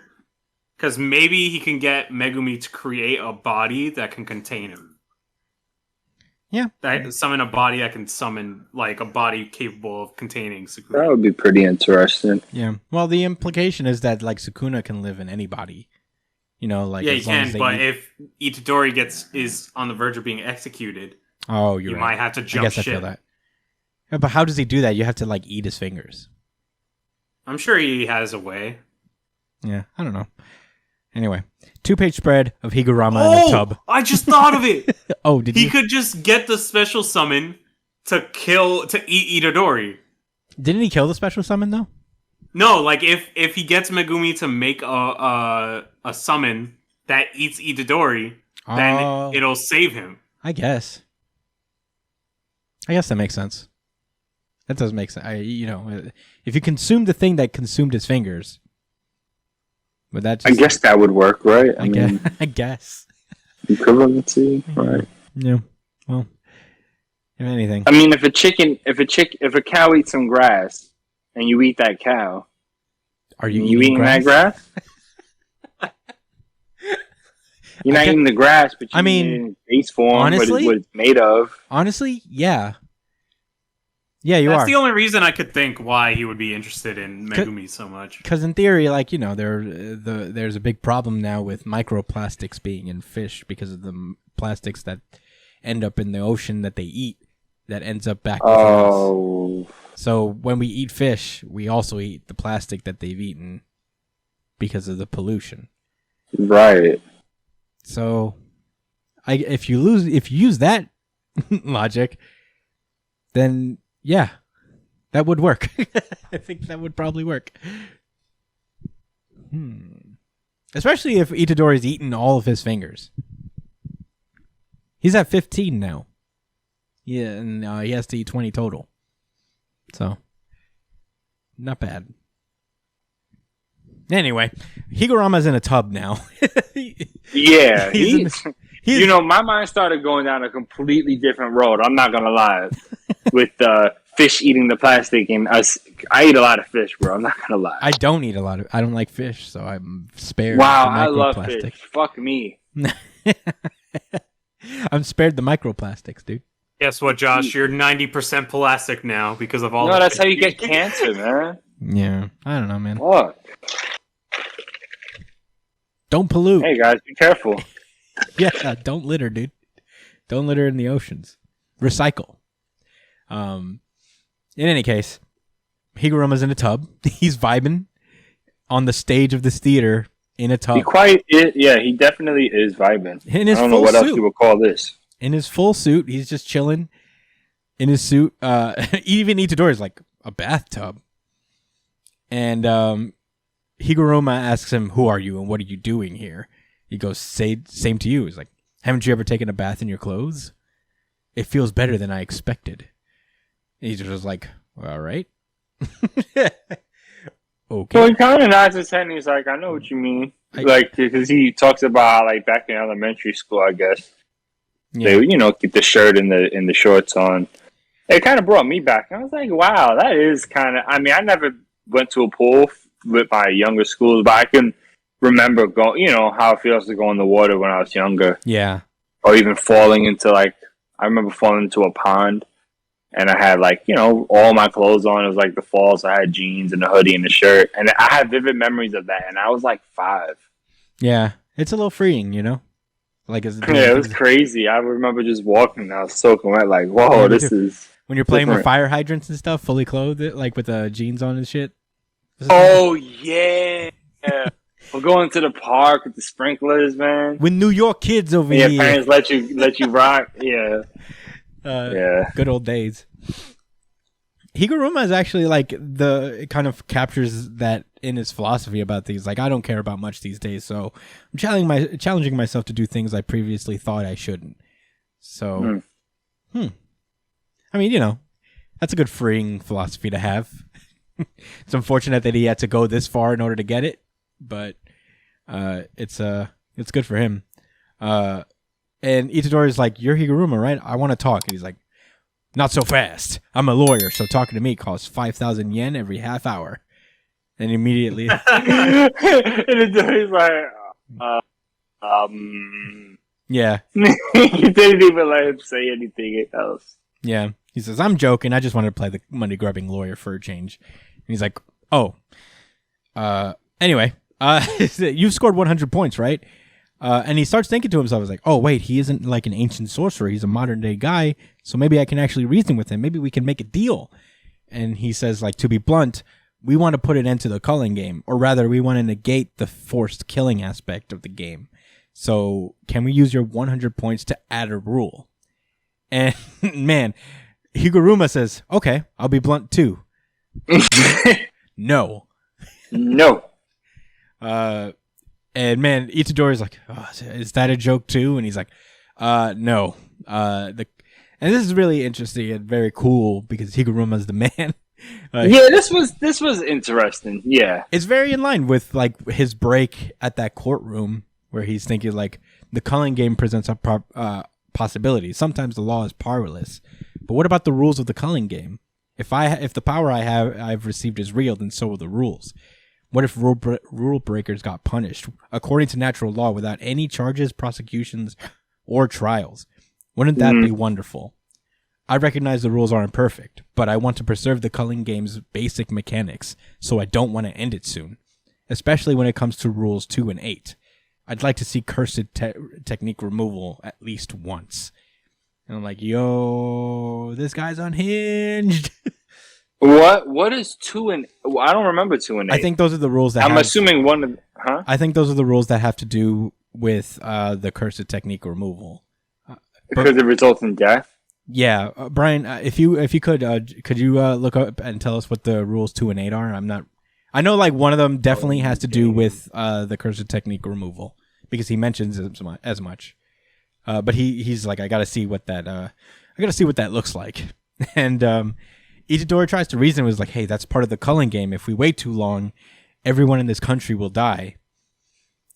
because maybe he can get Megumi to create a body that can contain him. Yeah. Summon a body that can summon, like, a body capable of containing Sukuna. That would be pretty interesting. Yeah. Well, the implication is that, like, Sukuna can live in any body. You know, like yeah, you can. But if Itadori is on the verge of being executed, you might have to jump ship. I feel that. Yeah, but how does he do that? You have to like eat his fingers. I'm sure he has a way. Yeah, I don't know. Anyway, 2-page spread of Higuruma in a tub. I just thought of it. Did he could just get the special summon to eat Itadori. Didn't he kill the special summon though? No, like if he gets Megumi to make a summon that eats Itadori, then it'll save him. I guess that makes sense. That does make sense. If you consume the thing that consumed his fingers, but that I guess that would work, right? I guess. Equivalency, right? Yeah. Well, if anything. I mean, if a cow eats some grass and you eat that cow, are you eating that grass? You're not eating the grass, but you're eating it in base form, honestly, what it's made of. Honestly, yeah. Yeah, you are. That's the only reason I could think why he would be interested in Megumi so much. Because in theory, like, there's a big problem now with microplastics being in fish because of the plastics that end up in the ocean that they eat that ends up back with us. So when we eat fish, we also eat the plastic that they've eaten because of the pollution. Right. So if you use that logic, then yeah, that would work. I think that would probably work. Especially if Itadori's eaten all of his fingers. He's at 15 now. Yeah, and he has to eat 20 total. So, not bad. Anyway, Higuruma's in a tub now. Yeah, he's my mind started going down a completely different road. I'm not gonna lie, with fish eating the plastic and us. I eat a lot of fish, bro. I'm not gonna lie. I don't eat a lot of. I don't like fish, so I'm spared. Wow, I love fish. Fuck me. I'm spared the microplastics, dude. Guess what, Josh? You're 90% plastic now because of all. No, that's how you get cancer, man. Yeah, I don't know, man. What? Don't pollute. Hey guys, be careful. Yeah, don't litter, dude. Don't litter in the oceans. Recycle. In any case, Higuruma's in a tub. He's vibing on the stage of this theater in a tub. He definitely is vibing. In his I don't full know what suit. else you would call this. In his full suit, he's just chilling in his suit. Even Itadori is like a bathtub. And Higuruma asks him, "Who are you and what are you doing here?" He goes, "Same to you." He's like, "Haven't you ever taken a bath in your clothes? It feels better than I expected." And he's just like, "All right." Okay. Well, he kind of nods his head and he's like, "I know what you mean." Because he talks about like back in elementary school, I guess. Yeah. They keep the shirt and the shorts on. It kind of brought me back. I was like, wow, that is kind of. I mean, I never went to a pool with my younger schools, but I can remember going. How it feels to go in the water when I was younger. Yeah. Or even falling into I remember falling into a pond, and I had all my clothes on. It was like the fall, so I had jeans and a hoodie and a shirt, and I have vivid memories of that. And I was like 5. Yeah, it's a little freeing, Like, it was crazy. I remember just walking and I was soaking wet. Like, whoa, this is when you're playing with fire hydrants and stuff, fully clothed, like with the jeans on and shit. Oh yeah, we're going to the park with the sprinklers, man. With New York kids over here. Yeah, parents let you rock. Yeah, yeah, good old days. Higuruma is actually it kind of captures that in his philosophy about things. Like, I don't care about much these days, so I'm challenging myself to do things I previously thought I shouldn't. So, I mean, that's a good freeing philosophy to have. It's unfortunate that he had to go this far in order to get it, but it's good for him. And Itadori's like, "You're Higuruma, right? I want to talk." And he's like, "Not so fast. I'm a lawyer, so talking to me costs 5,000 yen every half hour." And immediately, and he's like, yeah. He didn't even let him say anything else. Yeah, he says, "I'm joking. I just wanted to play the money grubbing lawyer for a change." And he's like, "Oh, anyway, You've scored 100 points, right? And he starts thinking to himself, he's like, oh, wait, he isn't like an ancient sorcerer. He's a modern day guy. So maybe I can actually reason with him. Maybe we can make a deal. And he says, like, to be blunt, we want to put an end to the culling game. Or rather, we want to negate the forced killing aspect of the game. So can we use your 100 points to add a rule? And man, Higuruma says, okay, I'll be blunt too. No. No. And man, Itadori's like, oh, is that a joke too? And he's like, no. And this is really interesting and very cool because Higuruma's the man. Yeah, this was interesting. Yeah, it's very in line with like his break at that courtroom where he's thinking like the culling game presents up possibilities. Sometimes the law is powerless, but what about the rules of the culling game? If the power I've received is real, then so are the rules. What if rule breakers got punished according to natural law without any charges, prosecutions, or trials? Wouldn't that be wonderful? I recognize the rules aren't perfect, but I want to preserve the culling game's basic mechanics, so I don't want to end it soon, especially when it comes to rules 2 and 8. I'd like to see cursed technique removal at least once. And I'm like, yo, this guy's unhinged. What is 2 and... I don't remember 2 and 8. I think those are the rules that I'm assuming one of... Huh? I think those are the rules that have to do with the cursed technique removal. Because it results in death? Yeah, Brian, if you could you look up and tell us what the rules 2 and 8 are? I know like one of them definitely has to do with the cursed technique removal because he mentions as much. But he's like, I gotta see what that looks like. And Itadori tries to reason, was like, hey, that's part of the culling game. If we wait too long, everyone in this country will die.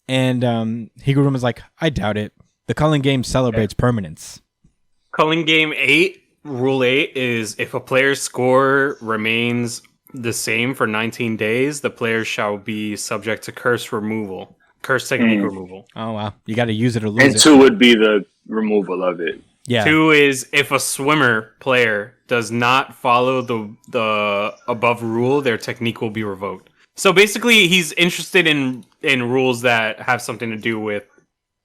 And Higuruma's like, I doubt it. The culling game celebrates permanence. Culling game 8, rule 8 is if a player's score remains the same for 19 days, the player shall be subject to curse technique removal. Oh, wow. You got to use it or lose it. And 2 would be the removal of it. Yeah. 2 is if a swimmer player does not follow the above rule, their technique will be revoked. So basically, he's interested in rules that have something to do with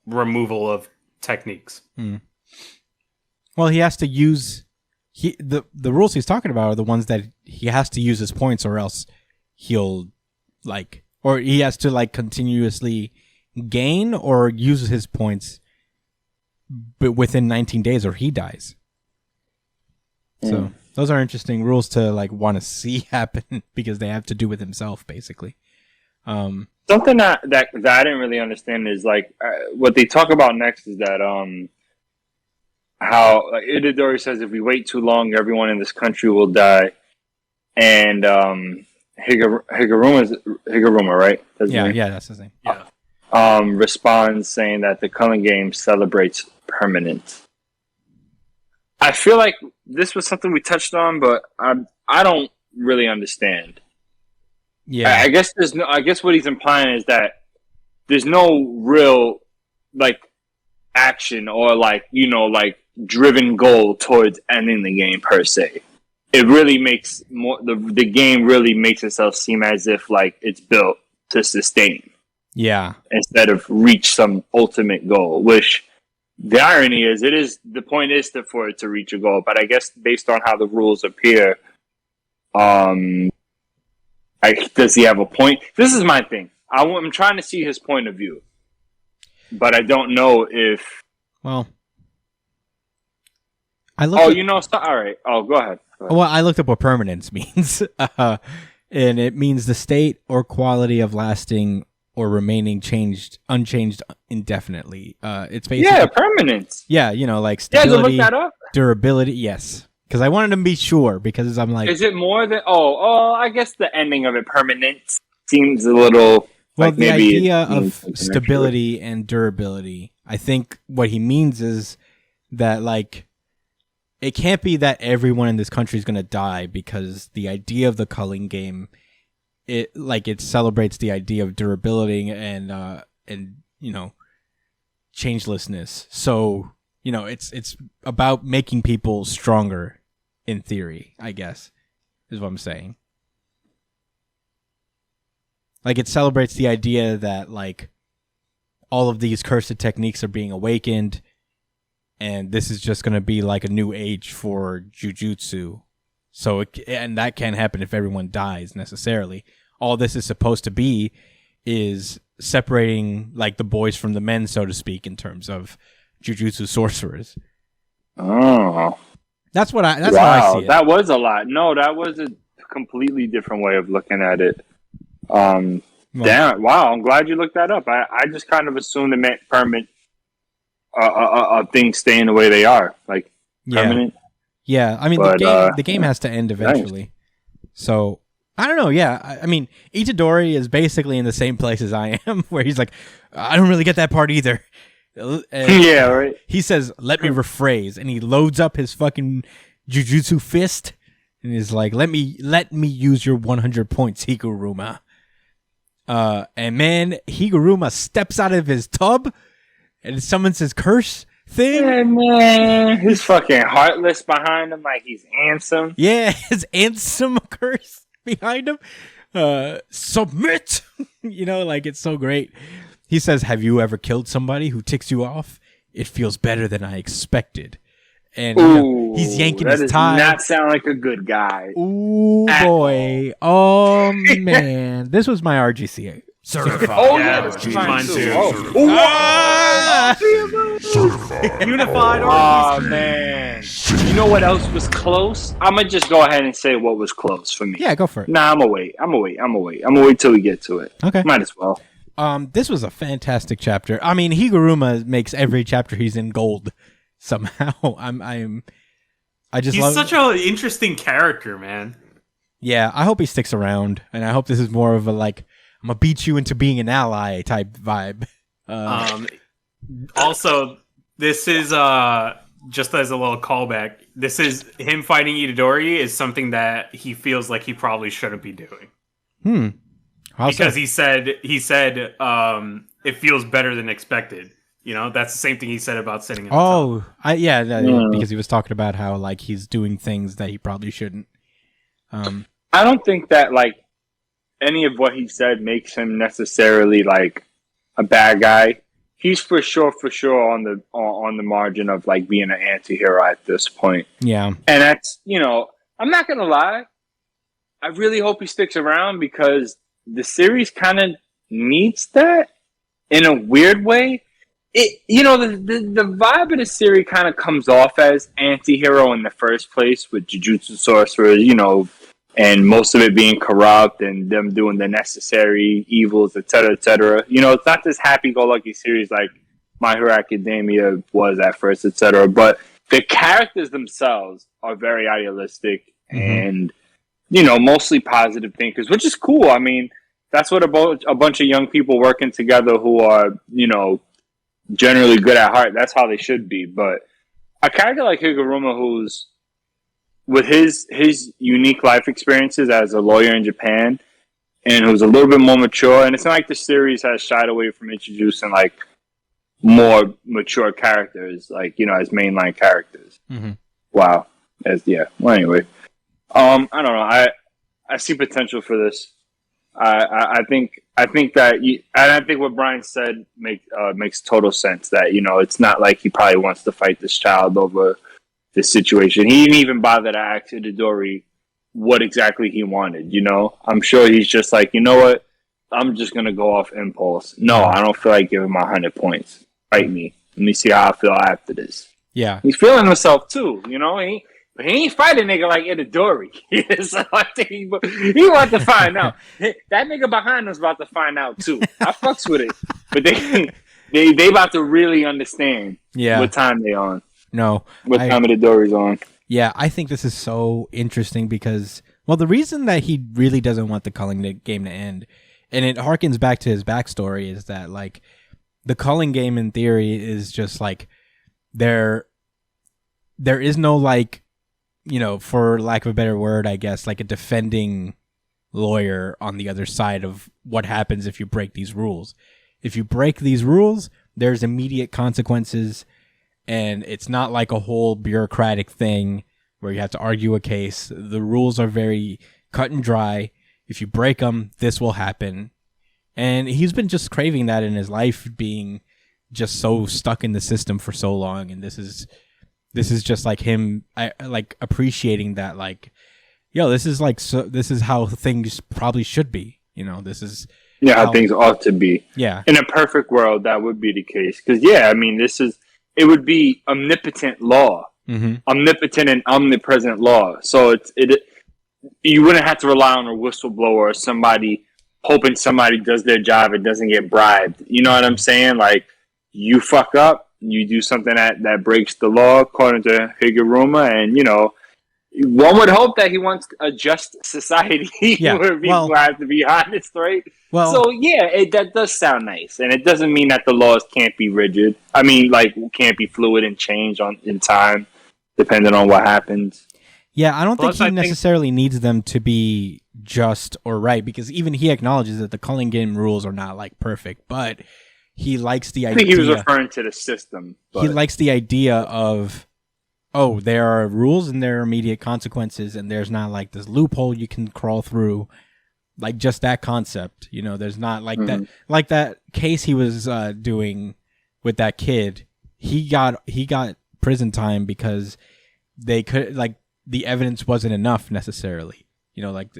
removal of techniques. Well, he has to use the rules he's talking about are the ones that he has to use his points, or else he'll or he has to continuously gain or use his points, but within 19 days, or he dies. So those are interesting rules to want to see happen because they have to do with himself, basically. Something that I didn't really understand is what they talk about next is that how Itadori says if we wait too long, everyone in this country will die, and Higuruma, right? That's his name. Yeah. Responds saying that the culling game celebrates permanence. I feel like this was something we touched on, but I don't really understand. Yeah, I guess what he's implying is that there's no real action or driven goal towards ending the game per se. It really makes the game really makes itself seem as if it's built to sustain. Yeah. Instead of reach some ultimate goal, which the irony is the point is for it to reach a goal, but I guess based on how the rules appear, does he have a point? This is my thing. I'm trying to see his point of view, but I don't know if. Well, all right. Oh, go ahead. Well, I looked up what permanence means, and it means the state or quality of lasting or remaining unchanged indefinitely. It's basically permanence. Yeah, stability, look that up? durability. Yes, because I wanted to be sure because I'm like, is it more than? Oh, I guess the ending of it, permanence, seems a little. Well, the idea of stability and durability, I think what he means is that it can't be that everyone in this country is going to die, because the idea of the culling game, it celebrates the idea of durability and changelessness. So, it's about making people stronger in theory, I guess, is what I'm saying. Like, it celebrates the idea that, like, all of these cursed techniques are being awakened, and this is just going to be like a new age for jujutsu. So, and that can't happen if everyone dies necessarily. All this is supposed to be is separating, like, the boys from the men, so to speak, in terms of jujutsu sorcerers. Oh, that's how I see it. That was a lot. No, that was a completely different way of looking at it. Damn! Wow, I'm glad you looked that up. I just kind of assumed it meant permanent. Things staying the way they are, like permanent. Yeah. I mean, the game has to end eventually. Nice. So I don't know. Yeah, I mean, Itadori is basically in the same place as I am, where he's like, I don't really get that part either. Yeah, right. He says, "Let me rephrase," and he loads up his fucking jujutsu fist, and he's like, "Let me use your 100 points, Higuruma." And man, Higuruma steps out of his tub and summons his curse thing. Yeah, man. He's fucking heartless behind him, like he's handsome. Yeah, his handsome curse behind him. Submit! Like, it's so great. He says, "Have you ever killed somebody who ticks you off? It feels better than I expected." And he's yanking his tie. That does not sound like a good guy. Ooh, boy. Oh, man. This was my RGCA. Certified. Oh, yeah. Mine too. Certified. Unified RGCA. Oh, man. You know what else was close? I'm going to just go ahead and say what was close for me. Yeah, go for it. Nah, I'm going to wait till we get to it. Okay. Might as well. This was a fantastic chapter. I mean, Higuruma makes every chapter he's in gold. Somehow, He's such an interesting character, man. Yeah, I hope he sticks around, and I hope this is more of a, like, I'm gonna beat you into being an ally type vibe. Also, this is just as a little callback. This is him fighting Itadori is something that he feels like he probably shouldn't be doing. Because he said it feels better than expected. That's the same thing he said about sitting in the top. Because he was talking about how, like, he's doing things that he probably shouldn't. I don't think that, like, any of what he said makes him necessarily, like, a bad guy. He's for sure on the margin of, like, being an anti-hero at this point. Yeah. And that's, I'm not gonna lie, I really hope he sticks around because the series kind of needs that in a weird way. The vibe of the series kind of comes off as anti-hero in the first place with Jujutsu sorcerers, and most of it being corrupt and them doing the necessary evils, etc., etc. It's not this happy-go-lucky series like My Hero Academia was at first, etc. But the characters themselves are very idealistic and, mostly positive thinkers, which is cool. I mean, that's what a bunch of young people working together who are, generally good at heart. That's how they should be. But a character like Higuruma, who's with his unique life experiences as a lawyer in Japan, and who's a little bit more mature, and it's not like the series has shied away from introducing, like, more mature characters, like, as mainline characters. Wow. Well, anyway, I don't know. I see potential for this. I think that, and I think what Brian said makes total sense. That it's not like he probably wants to fight this child over this situation. He didn't even bother to ask Itadori what exactly he wanted. I'm sure he's just like, you know what, I'm just gonna go off impulse. No, I don't feel like giving my 100 points. Fight me. Let me see how I feel after this. Yeah, he's feeling himself too. He ain't fighting a nigga like Itadori. So I think he wants to find out. That nigga behind him's about to find out too. I fucks with it, but they about to really understand what time they on. No, what time Itadori's on. Yeah, I think this is so interesting because, well, the reason that he really doesn't want the culling game to end, and it harkens back to his backstory, is that, like, the culling game in theory is just like there is no, like, for lack of a better word, I guess, like a defending lawyer on the other side of what happens if you break these rules. If you break these rules, there's immediate consequences, and it's not like a whole bureaucratic thing where you have to argue a case. The rules are very cut and dry. If you break them, this will happen. And he's been just craving that in his life, being just so stuck in the system for so long. And this is just like him, like appreciating that, like, yo, this is how things probably should be. You know, this is how things ought to be. Yeah. In a perfect world, that would be the case. Because, I mean, it would be omnipotent law. Mm-hmm. Omnipotent and omnipresent law. So you wouldn't have to rely on a whistleblower or somebody hoping somebody does their job and doesn't get bribed. You know what I'm saying? Like, you fuck up, you do something that breaks the law, according to Higuruma, and, you know, one would hope that he wants a just society where people have to be honest, right? Well, so, that does sound nice. And it doesn't mean that the laws can't be rigid. I mean, like, can't be fluid and change in time, depending on what happens. Yeah, I don't think he necessarily needs them to be just or right, because even he acknowledges that the culling game rules are not, like, perfect, but he likes the idea. I think he was referring to the system. He likes the idea of, oh, there are rules and there are immediate consequences, and there's not, like, this loophole you can crawl through. Like, just that concept, you know, there's not, like, like that case he was doing with that kid. He got prison time because they could, like, the evidence wasn't enough necessarily, you know, like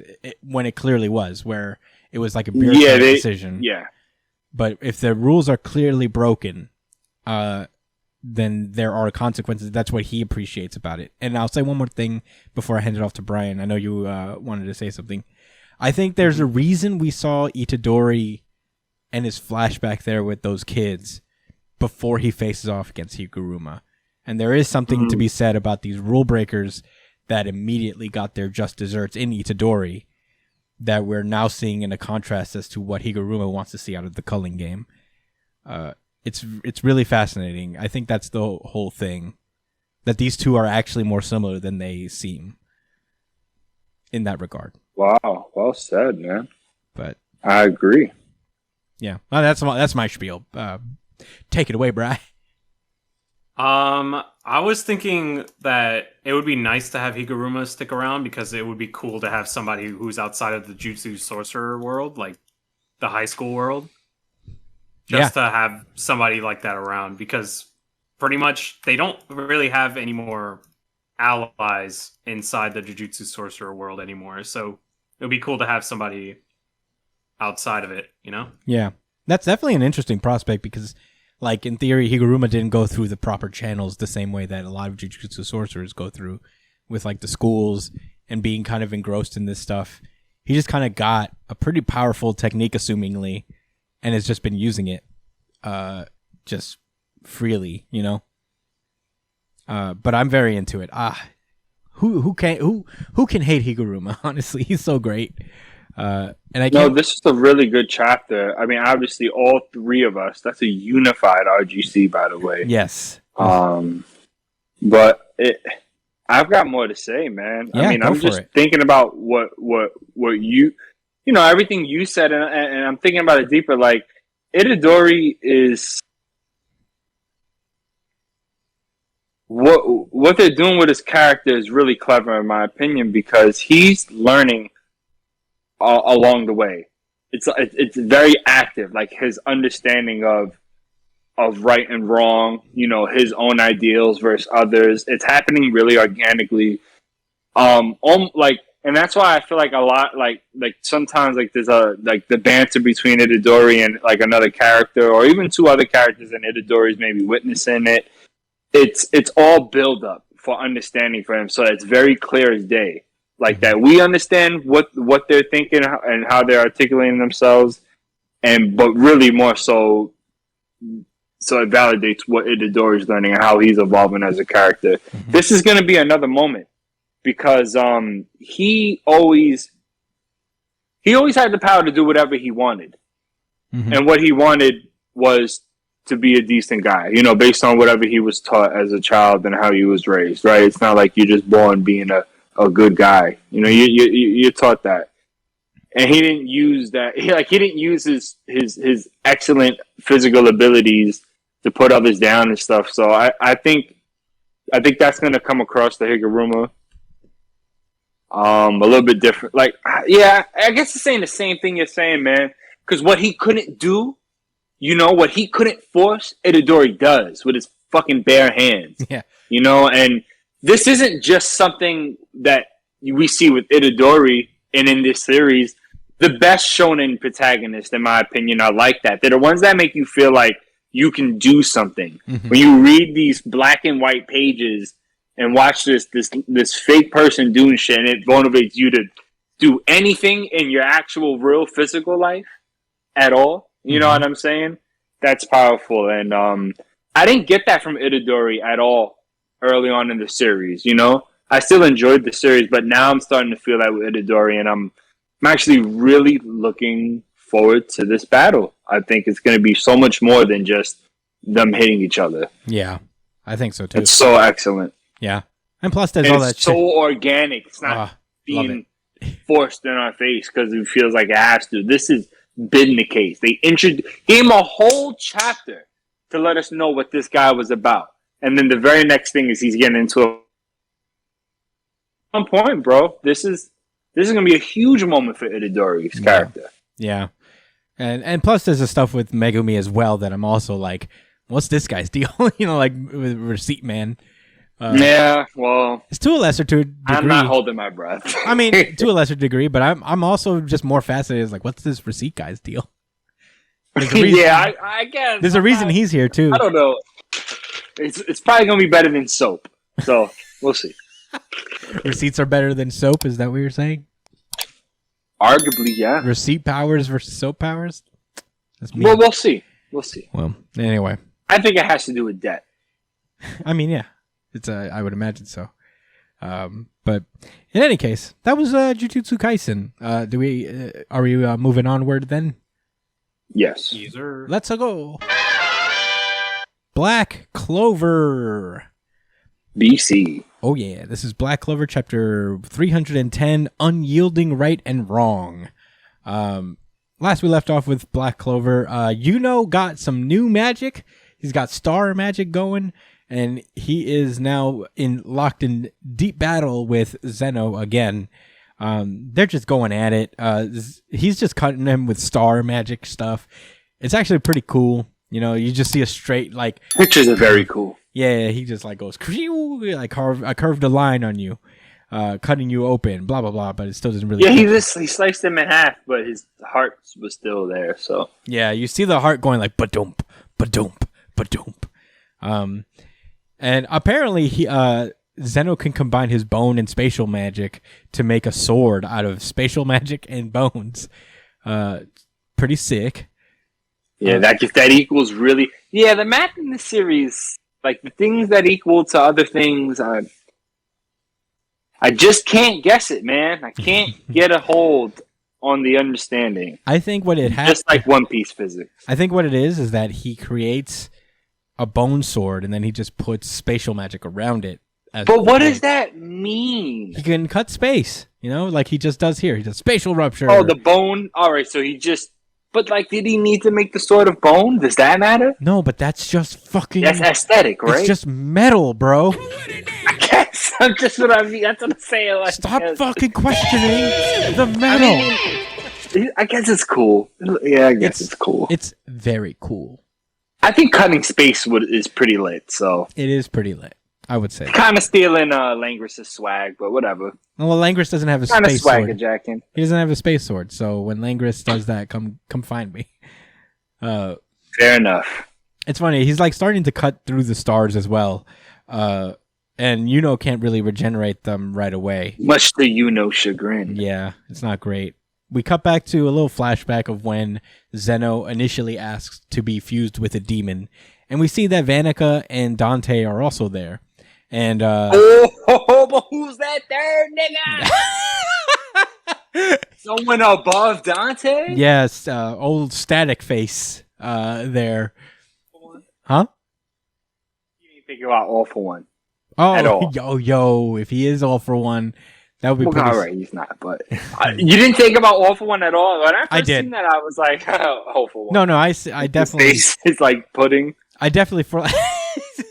when it clearly was, where it was like a bureaucratic decision. Yeah. But if the rules are clearly broken, then there are consequences. That's what he appreciates about it. And I'll say one more thing before I hand it off to Brian. I know you wanted to say something. I think there's a reason we saw Itadori and his flashback there with those kids before he faces off against Higuruma. And there is something to be said about these rule breakers that immediately got their just desserts in Itadori that we're now seeing in a contrast as to what Higuruma wants to see out of the culling game. It's really fascinating. I think that's the whole thing, that these two are actually more similar than they seem in that regard. Wow, well said, man. But I agree. Yeah, well, that's my spiel. Take it away, Bri. I was thinking that it would be nice to have Higuruma stick around, because it would be cool to have somebody who's outside of the Jutsu sorcerer world, like the high school world. Just to have somebody like that around, because pretty much they don't really have any more allies inside the Jujutsu sorcerer world anymore. So it would be cool to have somebody outside of it, you know? Yeah, that's definitely an interesting prospect, because, like, in theory, Higuruma didn't go through the proper channels the same way that a lot of Jujutsu sorcerers go through, with, like, the schools and being kind of engrossed in this stuff. He just kind of got a pretty powerful technique, assumingly, and has just been using it just freely, you know? But I'm very into it. Who can hate Higuruma? Honestly, he's so great. This is a really good chapter. I mean, obviously, all three of us. That's a unified RGC, by the way. Yes. But I've got more to say, man. Yeah, I mean, I'm just thinking about what you know, everything you said, and I'm thinking about it deeper. Like, Itadori is what they're doing with his character is really clever, in my opinion, because he's learning along the way. It's very active, like his understanding of right and wrong, you know, his own ideals versus others. It's happening really organically. And that's why I feel like a lot, like sometimes, like, there's the banter between Itadori and, like, another character, or even two other characters, and Itadori's maybe witnessing it. It's all build up for understanding for him, so it's very clear as day. Like, that we understand what they're thinking and how they're articulating themselves, but really more so it validates what Itadori's learning and how he's evolving as a character. Mm-hmm. This is going to be another moment, because he always had the power to do whatever he wanted, and what he wanted was to be a decent guy, you know, based on whatever he was taught as a child and how he was raised. Right? It's not like you're just born being a good guy. You know, you're taught that. And he didn't use that. He didn't use his excellent physical abilities to put others down and stuff. So I think that's going to come across to Higuruma a little bit different. Like, yeah, I guess it's saying the same thing you're saying, man. Because what he couldn't do, what he couldn't force, Itadori does with his fucking bare hands. Yeah. And this isn't just something that we see with Itadori and in this series. The best shonen protagonists, in my opinion, are like that. They're the ones that make you feel like you can do something. Mm-hmm. When you read these black and white pages and watch this fake person doing shit, and it motivates you to do anything in your actual real physical life at all. You know what I'm saying? That's powerful. And I didn't get that from Itadori at all early on in the series, I still enjoyed the series, but now I'm starting to feel that with Itadori, and I'm actually really looking forward to this battle. I think it's going to be so much more than just them hitting each other. Yeah, I think so too. It's so excellent. Yeah. And plus there's all that shit. It's so organic. It's not being forced in our face because it feels like it has to. This has been the case. They gave him a whole chapter to let us know what this guy was about. And then the very next thing is he's getting into one point, bro. This is going to be a huge moment for Itadori's character. Yeah. And plus there's the stuff with Megumi as well that I'm also like, what's this guy's deal? Like with Receipt Man. Yeah, well, it's to a lesser degree. I'm not holding my breath. I mean, to a lesser degree, but I'm also just more fascinated. Like, what's this Receipt guy's deal? Yeah, I guess there's a reason he's here too. I don't know. It's probably gonna be better than soap, so we'll see. Receipts are better than soap. Is that what you're saying? Arguably, yeah. Receipt powers versus soap powers. That's me. Well, we'll see. We'll see. Well, anyway, I think it has to do with debt. I mean, yeah. It's I would imagine so. But in any case, that was Jujutsu Kaisen. Are we moving onward then? Yes. Let's go. Black Clover. BC. Oh yeah, this is Black Clover chapter 310, Unyielding Right and Wrong. Last we left off with Black Clover. Yuno got some new magic. He's got star magic going. And he is now locked in deep battle with Zeno again. They're just going at it. He's just cutting him with star magic stuff. It's actually pretty cool. You just see a straight pictures are very cool. Yeah, he just goes like curved a line on you, cutting you open. Blah blah blah. But it still doesn't really. Yeah, he sliced him in half, but his heart was still there. So yeah, you see the heart going like ba-dump, ba-dump, ba-dump. And apparently, Zeno can combine his bone and spatial magic to make a sword out of spatial magic and bones. Pretty sick. Yeah, that equals really. Yeah, the math in this series, like the things that equal to other things, I just can't guess it, man. I can't get a hold on the understanding. I think what it has, just like One Piece physics. I think what it is that he creates a bone sword, and then he just puts spatial magic around it. But what does that mean? He can cut space, like he just does here. He does spatial rupture. Oh, the bone? All right, so he just... But, did he need to make the sword of bone? Does that matter? No, but that's just fucking... That's aesthetic, right? It's just metal, bro. I guess. That's just what I mean. That's what I'm saying. Stop fucking questioning the metal. I guess it's cool. Yeah, I guess it's cool. It's very cool. I think cutting space is pretty lit, so... It is pretty lit, I would say. Kind of stealing Langris's swag, but whatever. Well, Langris doesn't have a space sword. Kind of swagger-jacking. He doesn't have a space sword, so when Langris does that, come find me. Fair enough. It's funny, he's starting to cut through the stars as well. And Yuno can't really regenerate them right away. Much to Yuno's chagrin. Yeah, it's not great. We cut back to a little flashback of when Zeno initially asks to be fused with a demon. And we see that Vanica and Dante are also there. And but who's that third nigga? Someone above Dante? Yes, old Static Face there. Huh? You didn't think about All for One. Oh, at all. Yo, if he is All for One, that would be pretty... All right, he's not, but... you didn't think about All for One at all? When I did. Seen that, I was like, All for One. No, I definitely... His face is like pudding. I definitely...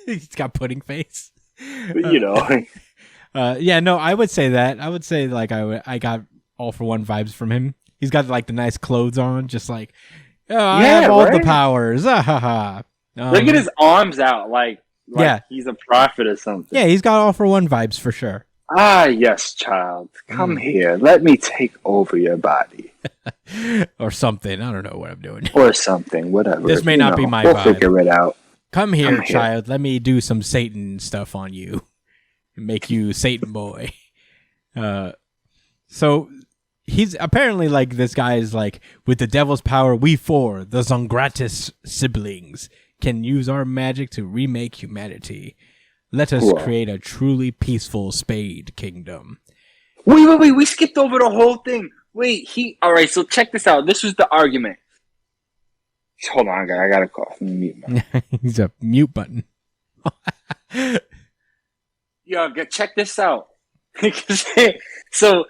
He's got pudding face. Yeah, no, I would say that. I would say I got All for One vibes from him. He's got like the nice clothes on, just like, oh, I have all the powers. Look at his arms out, like he's a prophet or something. Yeah, he's got all for one vibes for sure. Ah, yes, child. Come here. Let me take over your body. Or something. I don't know what I'm doing. Or something. Whatever. This may not be my vibe. We'll figure it out. Come here, child. Let me do some Satan stuff on you. And make you Satan boy. So he's apparently like, this guy is like, with the devil's power, we four, the Zongratis siblings, can use our magic to remake humanity. Let us create a truly peaceful Spade Kingdom. Wait. We skipped over the whole thing. Wait, all right, so check this out. This was the argument. Hold on, I got a cough. Let me mute my... He's a mute button. Yo, check this out. So,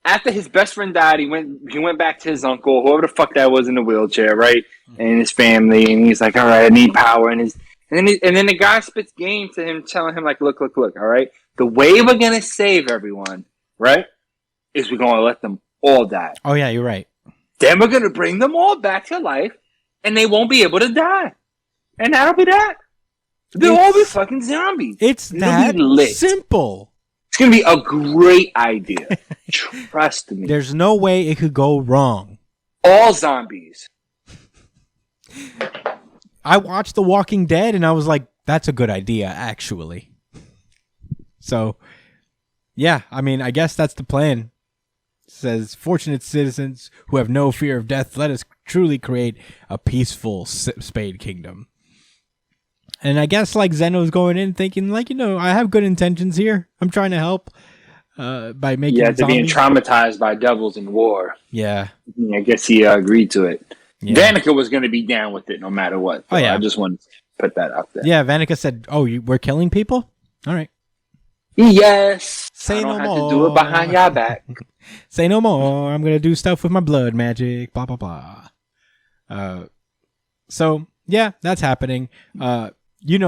after his best friend died, he went back to his uncle, whoever the fuck that was in the wheelchair, right? And his family, and he's like, all right, I need power. And then the guy spits game to him, telling him, like, look, all right? The way we're going to save everyone, right, is we're going to let them all die. Oh, yeah, you're right. Then we're going to bring them all back to life, and they won't be able to die. And that'll be that. They'll all be fucking zombies. It's that simple. It's going to be a great idea. Trust me. There's no way it could go wrong. All zombies. I watched The Walking Dead, and I was like, that's a good idea, actually. So, yeah, I mean, I guess that's the plan. It says, fortunate citizens who have no fear of death, let us truly create a peaceful Spade Kingdom. And I guess, like, Zeno's going in thinking, like, I have good intentions here. I'm trying to help by making to being traumatized by devils in war. Yeah. I guess he agreed to it. Yeah. Vanica was going to be down with it no matter what. So I just wanted to put that out there. Yeah, Vanica said, we're killing people? All right. Yes. Say no more. To do it behind your back. Say no more. I'm going to do stuff with my blood magic. Blah, blah, blah. So, yeah, that's happening.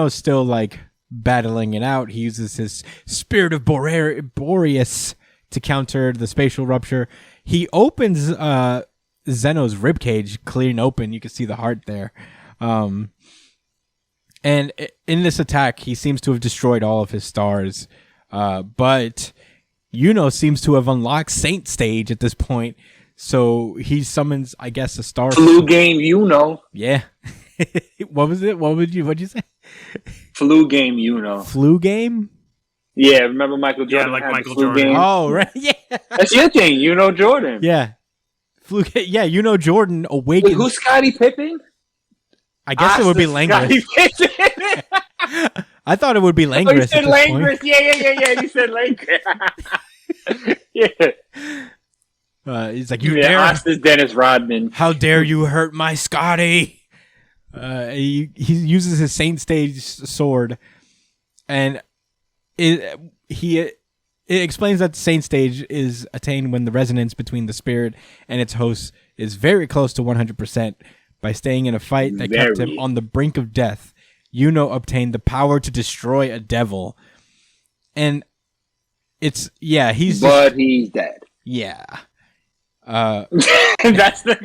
Still, like, battling it out. He uses his Spirit of Boreas to counter the spatial rupture. He opens Zeno's ribcage clean open. You can see the heart there. And in this attack, he seems to have destroyed all of his stars. But Yuno seems to have unlocked Saint Stage at this point. So he summons, I guess, a star. Flu game Yuno. Yeah. What was it? What'd you say? Flu game Yuno. Flu game? Yeah, remember Michael Jordan? Yeah, like Michael Jordan. Game? Oh, right. Yeah. That's your thing, Jordan. Yeah. Jordan awakens. Wait, who's Scottie Pippen? I guess it would be Langris. I thought it would be Langris. Oh, you said Langris. Yeah. You said Langris. Yeah. He's like, you dare. Oscar's Dennis Rodman. How dare you hurt my Scotty? He uses his Saint Stage sword, and it explains that the Saint Stage is attained when the resonance between the spirit and its host is very close to 100%. By staying in a fight that kept him on the brink of death, Yuno obtained the power to destroy a devil. And he's dead. Yeah. That's what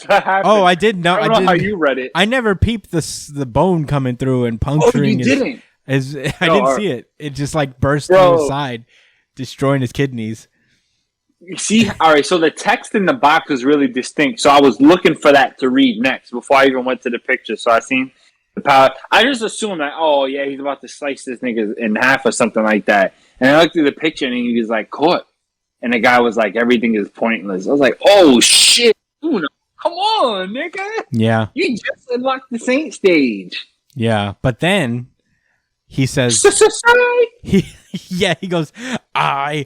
happened. Oh, I didn't know. I don't know how you read it. I never peeped the bone coming through and puncturing. Oh, you didn't? I didn't see it. It just like burst through his side, destroying his kidneys. You see, all right. So the text in the box was really distinct. So I was looking for that to read next before I even went to the picture. So I seen the power. I just assumed that, he's about to slice this nigga in half or something like that. And I looked through the picture and he was like, caught. And the guy was like, everything is pointless. I was like, oh shit, Uno, come on, nigga. Yeah. You just unlocked the Saint Stage. Yeah, but then he says, he goes, I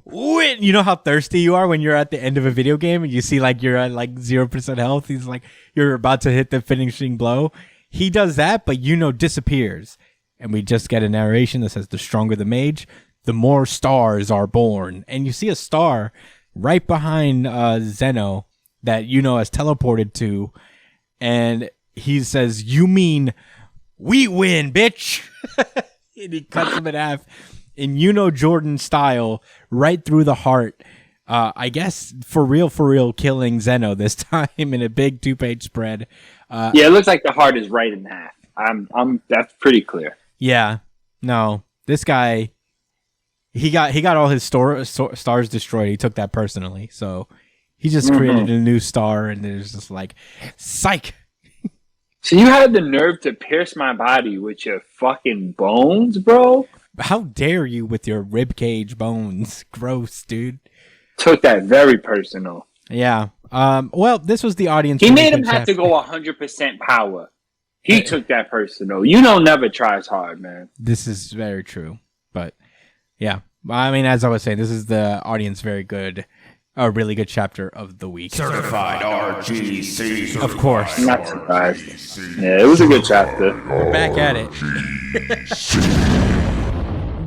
win. You know how thirsty you are when you're at the end of a video game and you see like you're at like 0% health. He's like, you're about to hit the finishing blow. He does that, but Yuno disappears. And we just get a narration that says, the stronger the mage, the more stars are born. And you see a star right behind Zeno that Yuno has teleported to. And he says, you mean we win, bitch. And he cuts him in half in Yuno Jordan style, right through the heart. I guess for real, killing Zeno this time in a big 2-page spread. Yeah, it looks like the heart is right in half. That's pretty clear. Yeah, no, this guy, he got all his stars destroyed. He took that personally, so he just created a new star, and there's just like, psych. So you had the nerve to pierce my body with your fucking bones, bro? How dare you with your ribcage bones? Gross, dude. Took that very personal. Yeah. Well, this was the audience. He made him have to go 100% power. He took that personal. Never tries hard, man. This is very true. But yeah, I mean, as I was saying, this is the audience very good. A really good chapter of the week. Certified RGC. Of course. I'm not surprised. Yeah, it was a good chapter. We're back at it.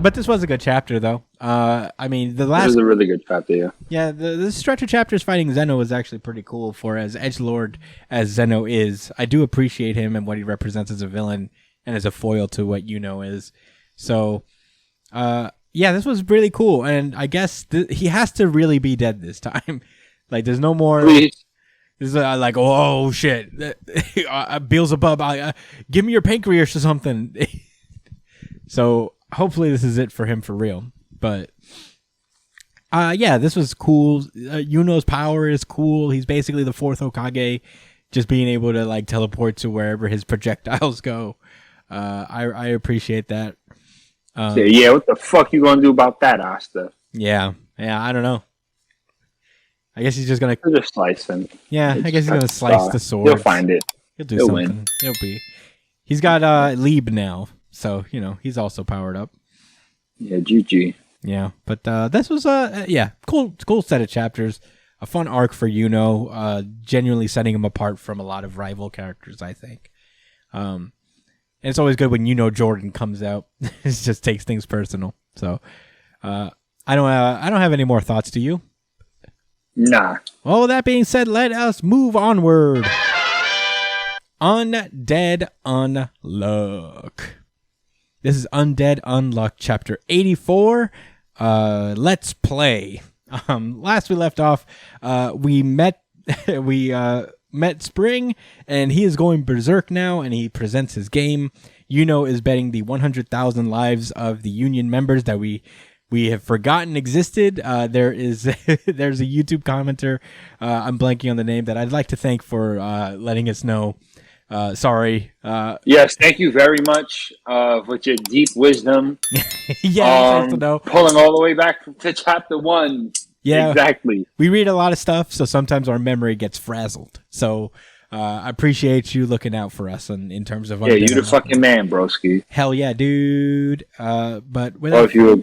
But this was a good chapter, though. I mean, the last... This was a really good chapter, yeah. Yeah, the stretch of chapters fighting Zeno was actually pretty cool for as edgelord as Zeno is. I do appreciate him and what he represents as a villain and as a foil to what Yuno is. So, yeah, this was really cool. And I guess he has to really be dead this time. Like, there's no more... Please. This is like, oh, shit. Beelzebub, give me your pancreas or something. So... hopefully this is it for him for real. But yeah, this was cool. Yuno's power is cool. He's basically the fourth Hokage, just being able to like teleport to wherever his projectiles go. I appreciate that. Yeah, what the fuck you gonna do about that, Asta? Yeah, I don't know. I guess he's just gonna just slice him. Yeah, I guess he's gonna slice the sword. He'll find it. He'll do something. Win. He's got Lieb now. So, he's also powered up. Yeah, GG. Yeah, but this was, cool set of chapters. A fun arc for Yuno, genuinely setting him apart from a lot of rival characters, I think. And it's always good when Jordan comes out. It just takes things personal. So, I don't have any more thoughts. Do you? Nah. Well, that being said, let us move onward. Undead Unluck. This is Undead Unluck, chapter 84. Let's play. Last we left off, we met Spring, and he is going berserk now, and he presents his game. Yuno is betting the 100,000 lives of the Union members that we have forgotten existed. There's a YouTube commenter, I'm blanking on the name, that I'd like to thank for letting us know. Sorry. Yes, thank you very much with your deep wisdom. Yeah, to know. Pulling all the way back to chapter 1. Yeah, exactly. We read a lot of stuff, so sometimes our memory gets frazzled. So I appreciate you looking out for us in terms of. Yeah, you the fucking man, broski. Hell yeah, dude. But without if you're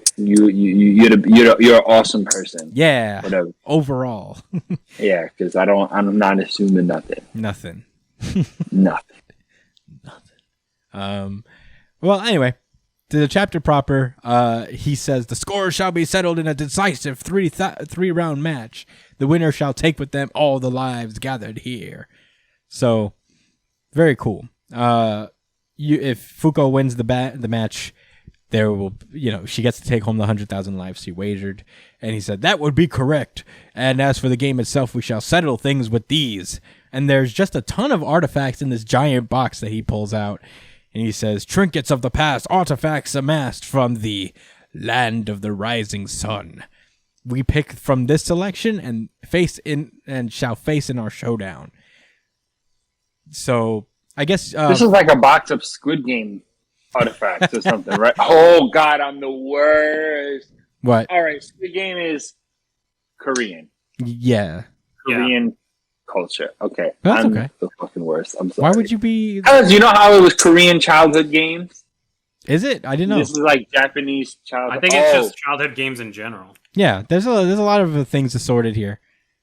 an awesome person. Yeah. Whatever. Overall. Yeah, because I'm not assuming nothing. Nothing. Nothing. Well, anyway, to the chapter proper, he says the score shall be settled in a decisive three-round match. The winner shall take with them all the lives gathered here. So, very cool. If Fuko wins the match, there will, she gets to take home the 100,000 lives she wagered. And he said that would be correct. And as for the game itself, we shall settle things with these. And there's just a ton of artifacts in this giant box that he pulls out. And he says, trinkets of the past, artifacts amassed from the land of the rising sun. We pick from this selection and shall face in our showdown. So, I guess... this is like a box of Squid Game artifacts or something, right? Oh, God, I'm the worst. What? All right, Squid Game is Korean. Yeah. Korean culture. Okay. That's I'm okay. the fucking worst. I'm sorry. Why would you be... Because you know how it was Korean childhood games? Is it? I didn't know. This is like Japanese childhood. I think it's just childhood games in general. Yeah, there's a lot of things assorted here.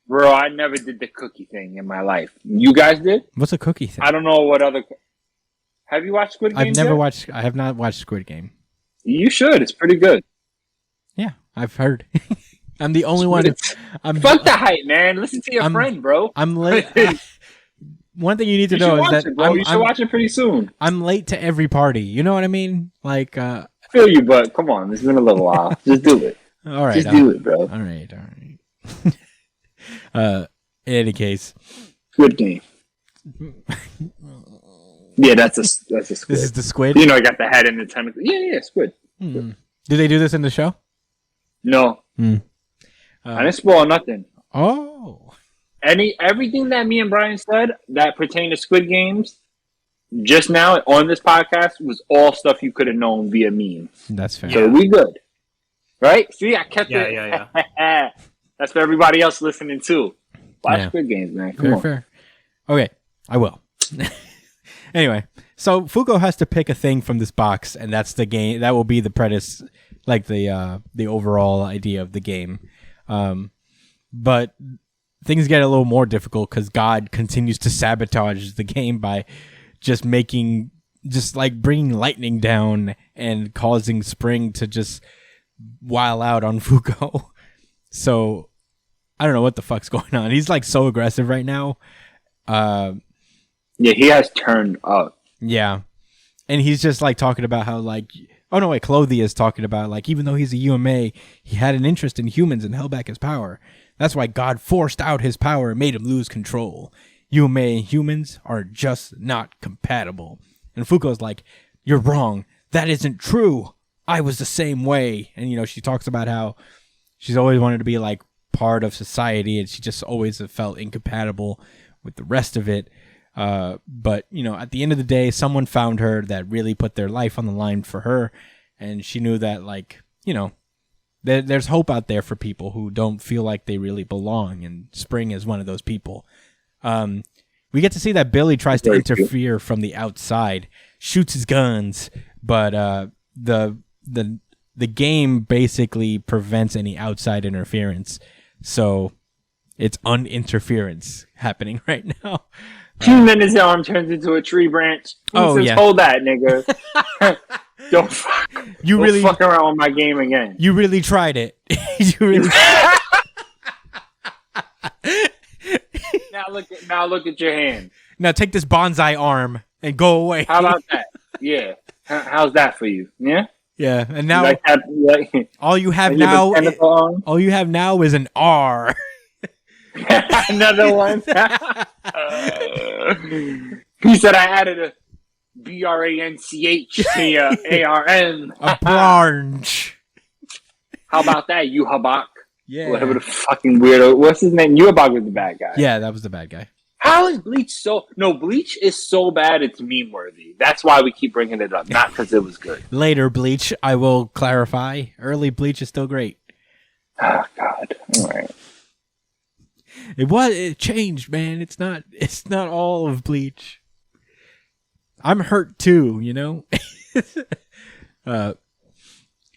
Bro, I never did the cookie thing in my life. You guys did? What's a cookie thing? I don't know what other... Have you watched Squid Game? I have not watched Squid Game. You should. It's pretty good. Yeah, I've heard. I'm the only one. Fuck the hype, man. Listen to your friend, bro. I'm late. One thing you need to know is that you should watch it pretty soon. I'm late to every party. You know what I mean? Like, I feel you, but come on. It's been a little while. Just do it. All right. Just do it, bro. All right. In any case, Squid Game. Yeah, that's a squid. This is the squid. You know, I got the head and the tentacle. Yeah, squid. Do they do this in the show? No. I didn't spoil nothing. Oh. Everything that me and Brian said that pertained to Squid Games just now on this podcast was all stuff you could have known via meme. That's fair. So we good. Right? See, I kept it. Yeah. That's for everybody else listening too. Watch Squid Games, man. Come on. Fair. Okay, I will. Anyway, so Fuko has to pick a thing from this box, and that's the game. That will be the premise, like the overall idea of the game. But things get a little more difficult because God continues to sabotage the game by bringing lightning down and causing Spring to just wild out on Fuko. So I don't know what the fuck's going on. He's like so aggressive right now. Yeah, he has turned up. Yeah. And he's just like talking about how Clothy is talking about like even though he's a UMA, he had an interest in humans and held back his power. That's why God forced out his power and made him lose control. UMA and humans are just not compatible. And Fuko's like, you're wrong. That isn't true. I was the same way. And she talks about how she's always wanted to be like part of society and she just always have felt incompatible with the rest of it. But at the end of the day, someone found her that really put their life on the line for her. And she knew that there's hope out there for people who don't feel like they really belong. And Spring is one of those people. We get to see that Billy tries to interfere from the outside, shoots his guns, but the game basically prevents any outside interference. So it's uninterference happening right now. 2 minutes, his arm turns into a tree branch. Hold that, nigga. Don't fuck around with my game again. You really tried it. Now look at your hand. Now take this bonsai arm and go away. How about that? Yeah. How's that for you? Yeah. Yeah. And now all you have now is an R. Another one. He said I added a BRANCH a branch. How about that, you Habak? Yeah. Whatever the fucking weirdo. What's his name? Yuhabak was the bad guy. Yeah, that was the bad guy. How is Bleach so... No, Bleach is so bad it's meme-worthy. That's why we keep bringing it up, not because it was good. Later Bleach, I will clarify. Early Bleach is still great. Oh, God. All right. It changed, man. It's not all of Bleach. I'm hurt too,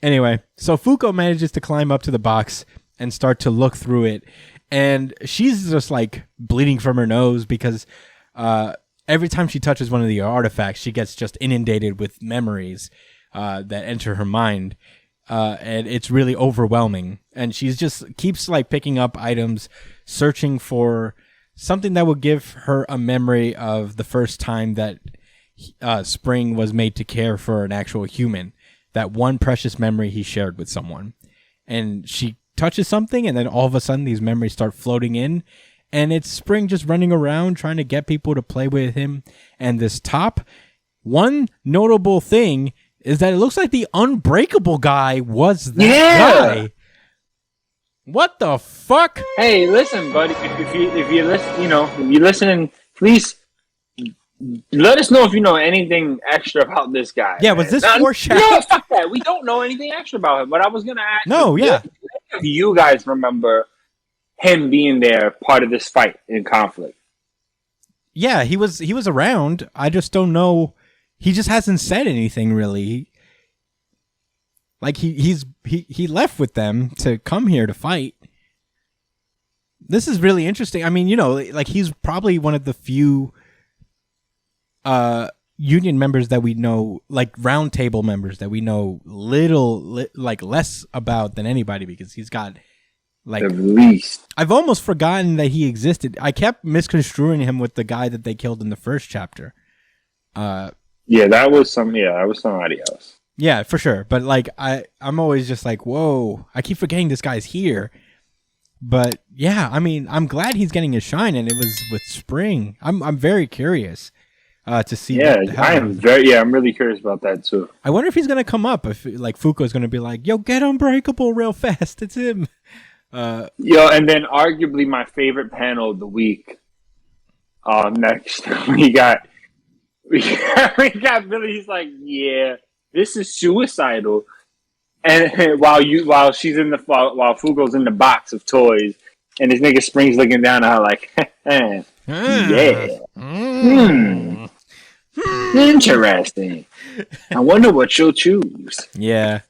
Anyway, so Fuko manages to climb up to the box and start to look through it. And she's just like bleeding from her nose because every time she touches one of the artifacts, she gets just inundated with memories that enter her mind. And it's really overwhelming. And she's just keeps like picking up items, searching for something that will give her a memory of the first time that Spring was made to care for an actual human. That one precious memory he shared with someone. And she touches something, and then all of a sudden these memories start floating in. And it's Spring just running around trying to get people to play with him. And this top, one notable thing is that it looks like the Unbreakable guy was that guy. What the fuck? Hey, listen, buddy. If you listen, please let us know if you know anything extra about this guy. Yeah, man. Was this foreshadowing? No, fuck that. We don't know anything extra about him. But I was gonna ask. No, yeah. Do you guys remember him being there, part of this fight in conflict? Yeah, he was around. I just don't know. He just hasn't said anything really. Like he left with them to come here to fight. This is really interesting. I mean, like he's probably one of the few union members that we know, like round table members that we know less about than anybody, because he's got like at least. I've almost forgotten that he existed. I kept misconstruing him with the guy that they killed in the first chapter. That was somebody else. Yeah, for sure. But like I'm always just like, whoa, I keep forgetting this guy's here. But yeah, I mean, I'm glad he's getting his shine, and it was with Spring. I'm very curious to see. Yeah, I'm really curious about that too. I wonder if he's gonna come up. If like Fuko's gonna be like, "Yo, get Unbreakable real fast." It's him. And then arguably my favorite panel of the week. Next we got Billy. He's like, "Yeah, this is suicidal." And while Fugo's in the box of toys, and this nigga Spring's looking down at her like, interesting. I wonder what she'll choose. Yeah.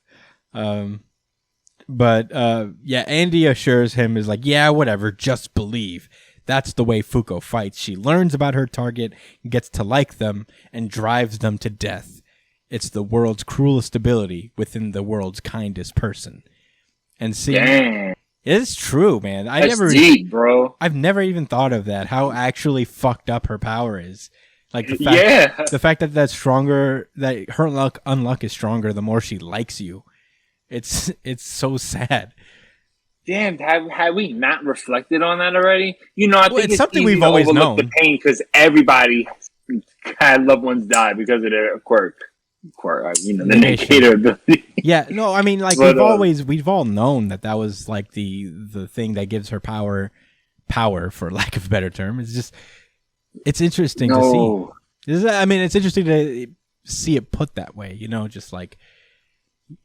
But Andy assures him is like, yeah, whatever, just believe. That's the way Fuko fights. She learns about her target, gets to like them, and drives them to death. It's the world's cruelest ability within the world's kindest person. And see, it's true, man. That's deep, bro. I've never even thought of that. How actually fucked up her power is. Like the fact that that's stronger, that her unluck is stronger the more she likes you. It's so sad. Damn, have we not reflected on that already? I think it's something we've always known. The pain because everybody had loved ones die because of their quirk, the negator ability. Yeah, no, I mean, like, we've all known that was like the thing that gives her power, for lack of a better term. It's just, it's interesting to see. It's interesting to see it put that way. Just like,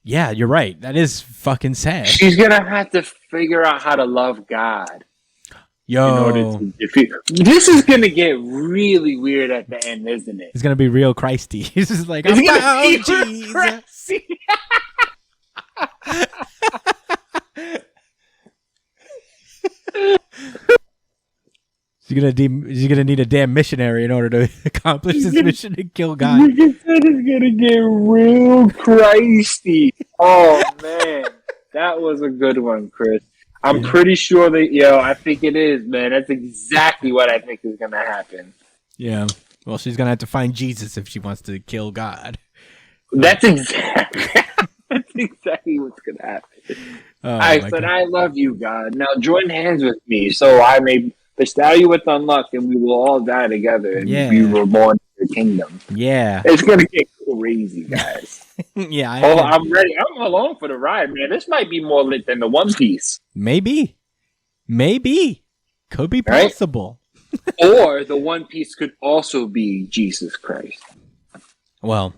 yeah, you're right. That is fucking sad. She's gonna have to figure out how to love God. Yo, this is gonna get really weird at the end, isn't it? It's gonna be real Christy. He's just like, Jesus. She's gonna need a damn missionary in order to accomplish this mission and kill God. It's gonna get real Christy. Oh man, that was a good one, Chris. I'm pretty sure that, I think it is, man. That's exactly what I think is going to happen. Yeah. Well, she's going to have to find Jesus if she wants to kill God. That's exactly what's going to happen. I said, I love you, God. Now join hands with me so I may bestow you with unluck and we will all die together and be reborn in your kingdom. Yeah. It's going to get crazy, guys. Yeah, I'm ready. I'm along for the ride, man. This might be more lit than the One Piece. Maybe. Could be possible. Or the One Piece could also be Jesus Christ. Well,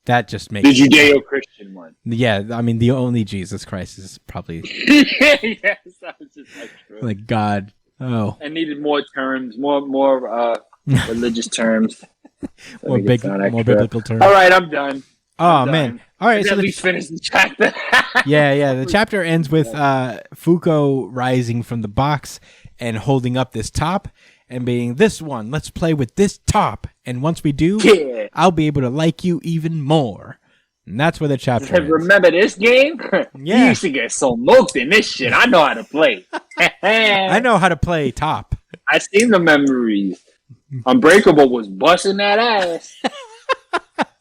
that just makes the Judeo-Christian one. Yeah, I mean, the only Jesus Christ is probably yes, that was just like God. Oh, I needed more terms, more religious terms, more biblical terms. All right, I'm done. Oh man! All right, so at least finish the chapter. yeah. The chapter ends with Fuko rising from the box and holding up this top and being, "This one, let's play with this top, and once we do, I'll be able to like you even more." And that's where the chapter ends. Remember this game? Yeah, you used to get so milked in this shit. I know how to play. I know how to play top. I seen the memories. Unbreakable was busting that ass.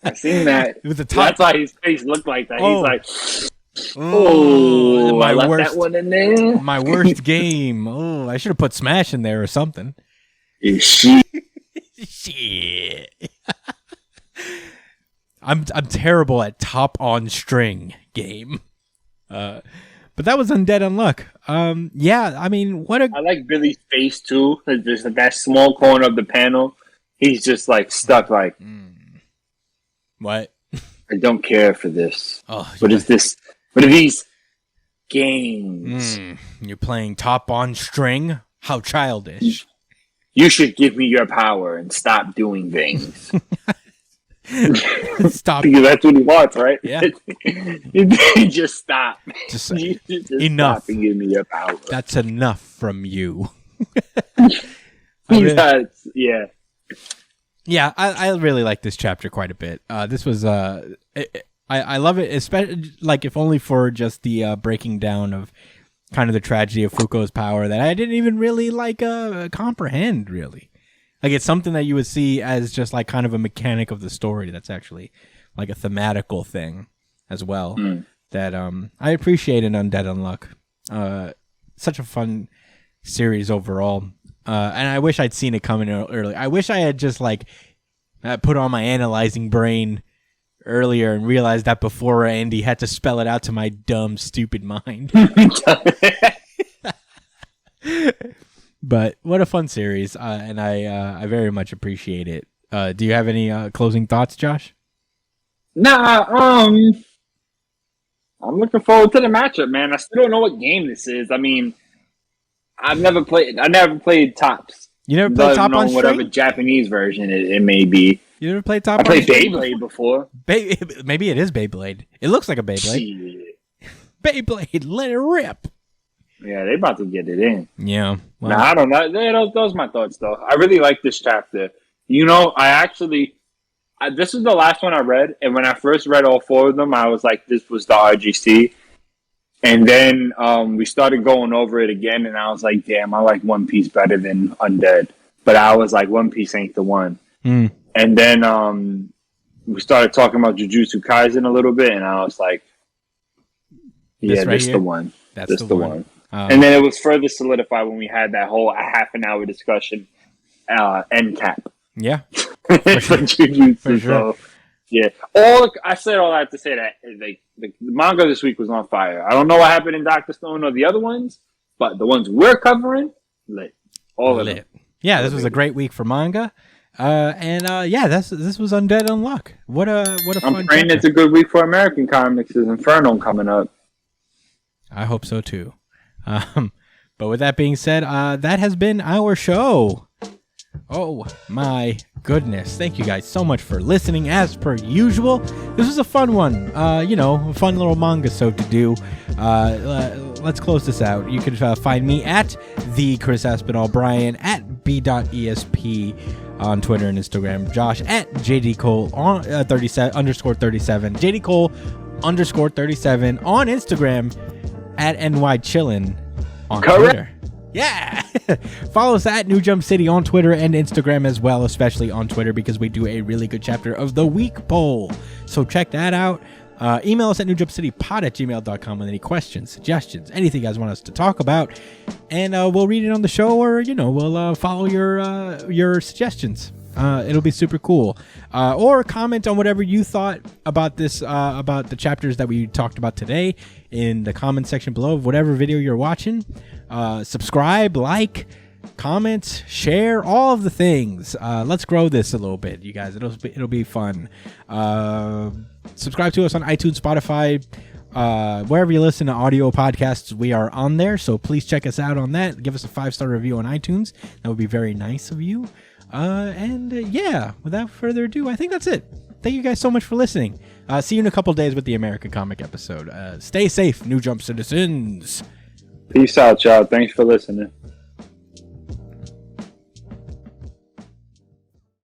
I seen that. With the top. That's why his face looked like that. Oh. He's like, I left that one in there. My worst game. Oh, I should have put Smash in there or something. Shit. I'm terrible at top on string game. But that was Undead Unluck. Yeah, I mean, I like Billy's face too. Just that small corner of the panel. He's just like stuck like. What? I don't care for this. Oh, what is this? What are these games? You're playing top on string? How childish. You should give me your power and stop doing things. Stop. Because that's what he wants, right? Yeah. Just stop. Just enough. Stop and give me your power. That's enough from you. Yeah. Yeah, I really like this chapter quite a bit. This was I love it, especially like if only for just the breaking down of kind of the tragedy of Fuko's power that I didn't even really like comprehend really. Like it's something that you would see as just like kind of a mechanic of the story that's actually like a thematical thing as well. That I appreciate in Undead Unluck. such a fun series overall. And I wish I'd seen it coming early. I wish I had just like put on my analyzing brain earlier and realized that before Andy had to spell it out to my dumb, stupid mind. But what a fun series, and I very much appreciate it. Do you have any closing thoughts, Josh? Nah, I'm looking forward to the matchup, man. I still don't know what game this is. I mean, I never played Tops. You never played Top on whatever Japanese version it may be. You never played Top? I played Beyblade before. Maybe it is Beyblade. It looks like a Beyblade. Beyblade, let it rip. Yeah, they about to get it in. Yeah. Well, nah, I don't know. Those are my thoughts, though. I really like this chapter. You know, this is the last one I read, and when I first read all 4 of them, I was like, this was the RGC. And then we started going over it again, and I was like, damn, I like One Piece better than Undead. But I was like, One Piece ain't the one. Mm. And then we started talking about Jujutsu Kaisen a little bit, and I was like, yeah, this is the one. That's the one. And then it was further solidified when we had that whole half an hour discussion end cap. Yeah. For Jujutsu. For sure. So, yeah. I said all that to say that the manga this week was on fire. I don't know what happened in Dr. Stone or the other ones, but the ones we're covering, lit. All of them. Yeah, this was a great week for manga. This was Undead Unluck. What a fun I'm praying it's a good week for American comics. There's Inferno coming up. I hope so too. But with that being said, that has been our show. Oh my goodness. Thank you guys so much for listening as per usual. This was a fun one. A fun little mangasode to do. Let's close this out. You can find me at the Chris Aspinall Brian at b.esp on Twitter and Instagram. Josh at jdcole on 37 _37. jdcole _37 on Instagram at nychillin on Twitter. Yeah. Follow us at New Jump City on Twitter and Instagram as well, especially on Twitter because we do a really good chapter of the week poll. So check that out. Email us at newjumpcitypod@gmail.com with any questions, suggestions, anything you guys want us to talk about. And we'll read it on the show, or, we'll follow your suggestions. It'll be super cool. Or comment on whatever you thought about this, about the chapters that we talked about today in the comment section below of whatever video you're watching. Subscribe, like, comment, share, all of the things. Let's grow this a little bit, you guys. It'll be fun. Subscribe to us on iTunes, Spotify, wherever you listen to audio podcasts, we are on there. So please check us out on that. Give us a 5-star review on iTunes. That would be very nice of you. Without further ado, I think that's it. Thank you guys so much for listening. See you in a couple days with the American Comic episode. Stay safe, New Jump citizens. Peace out, y'all. Thanks for listening.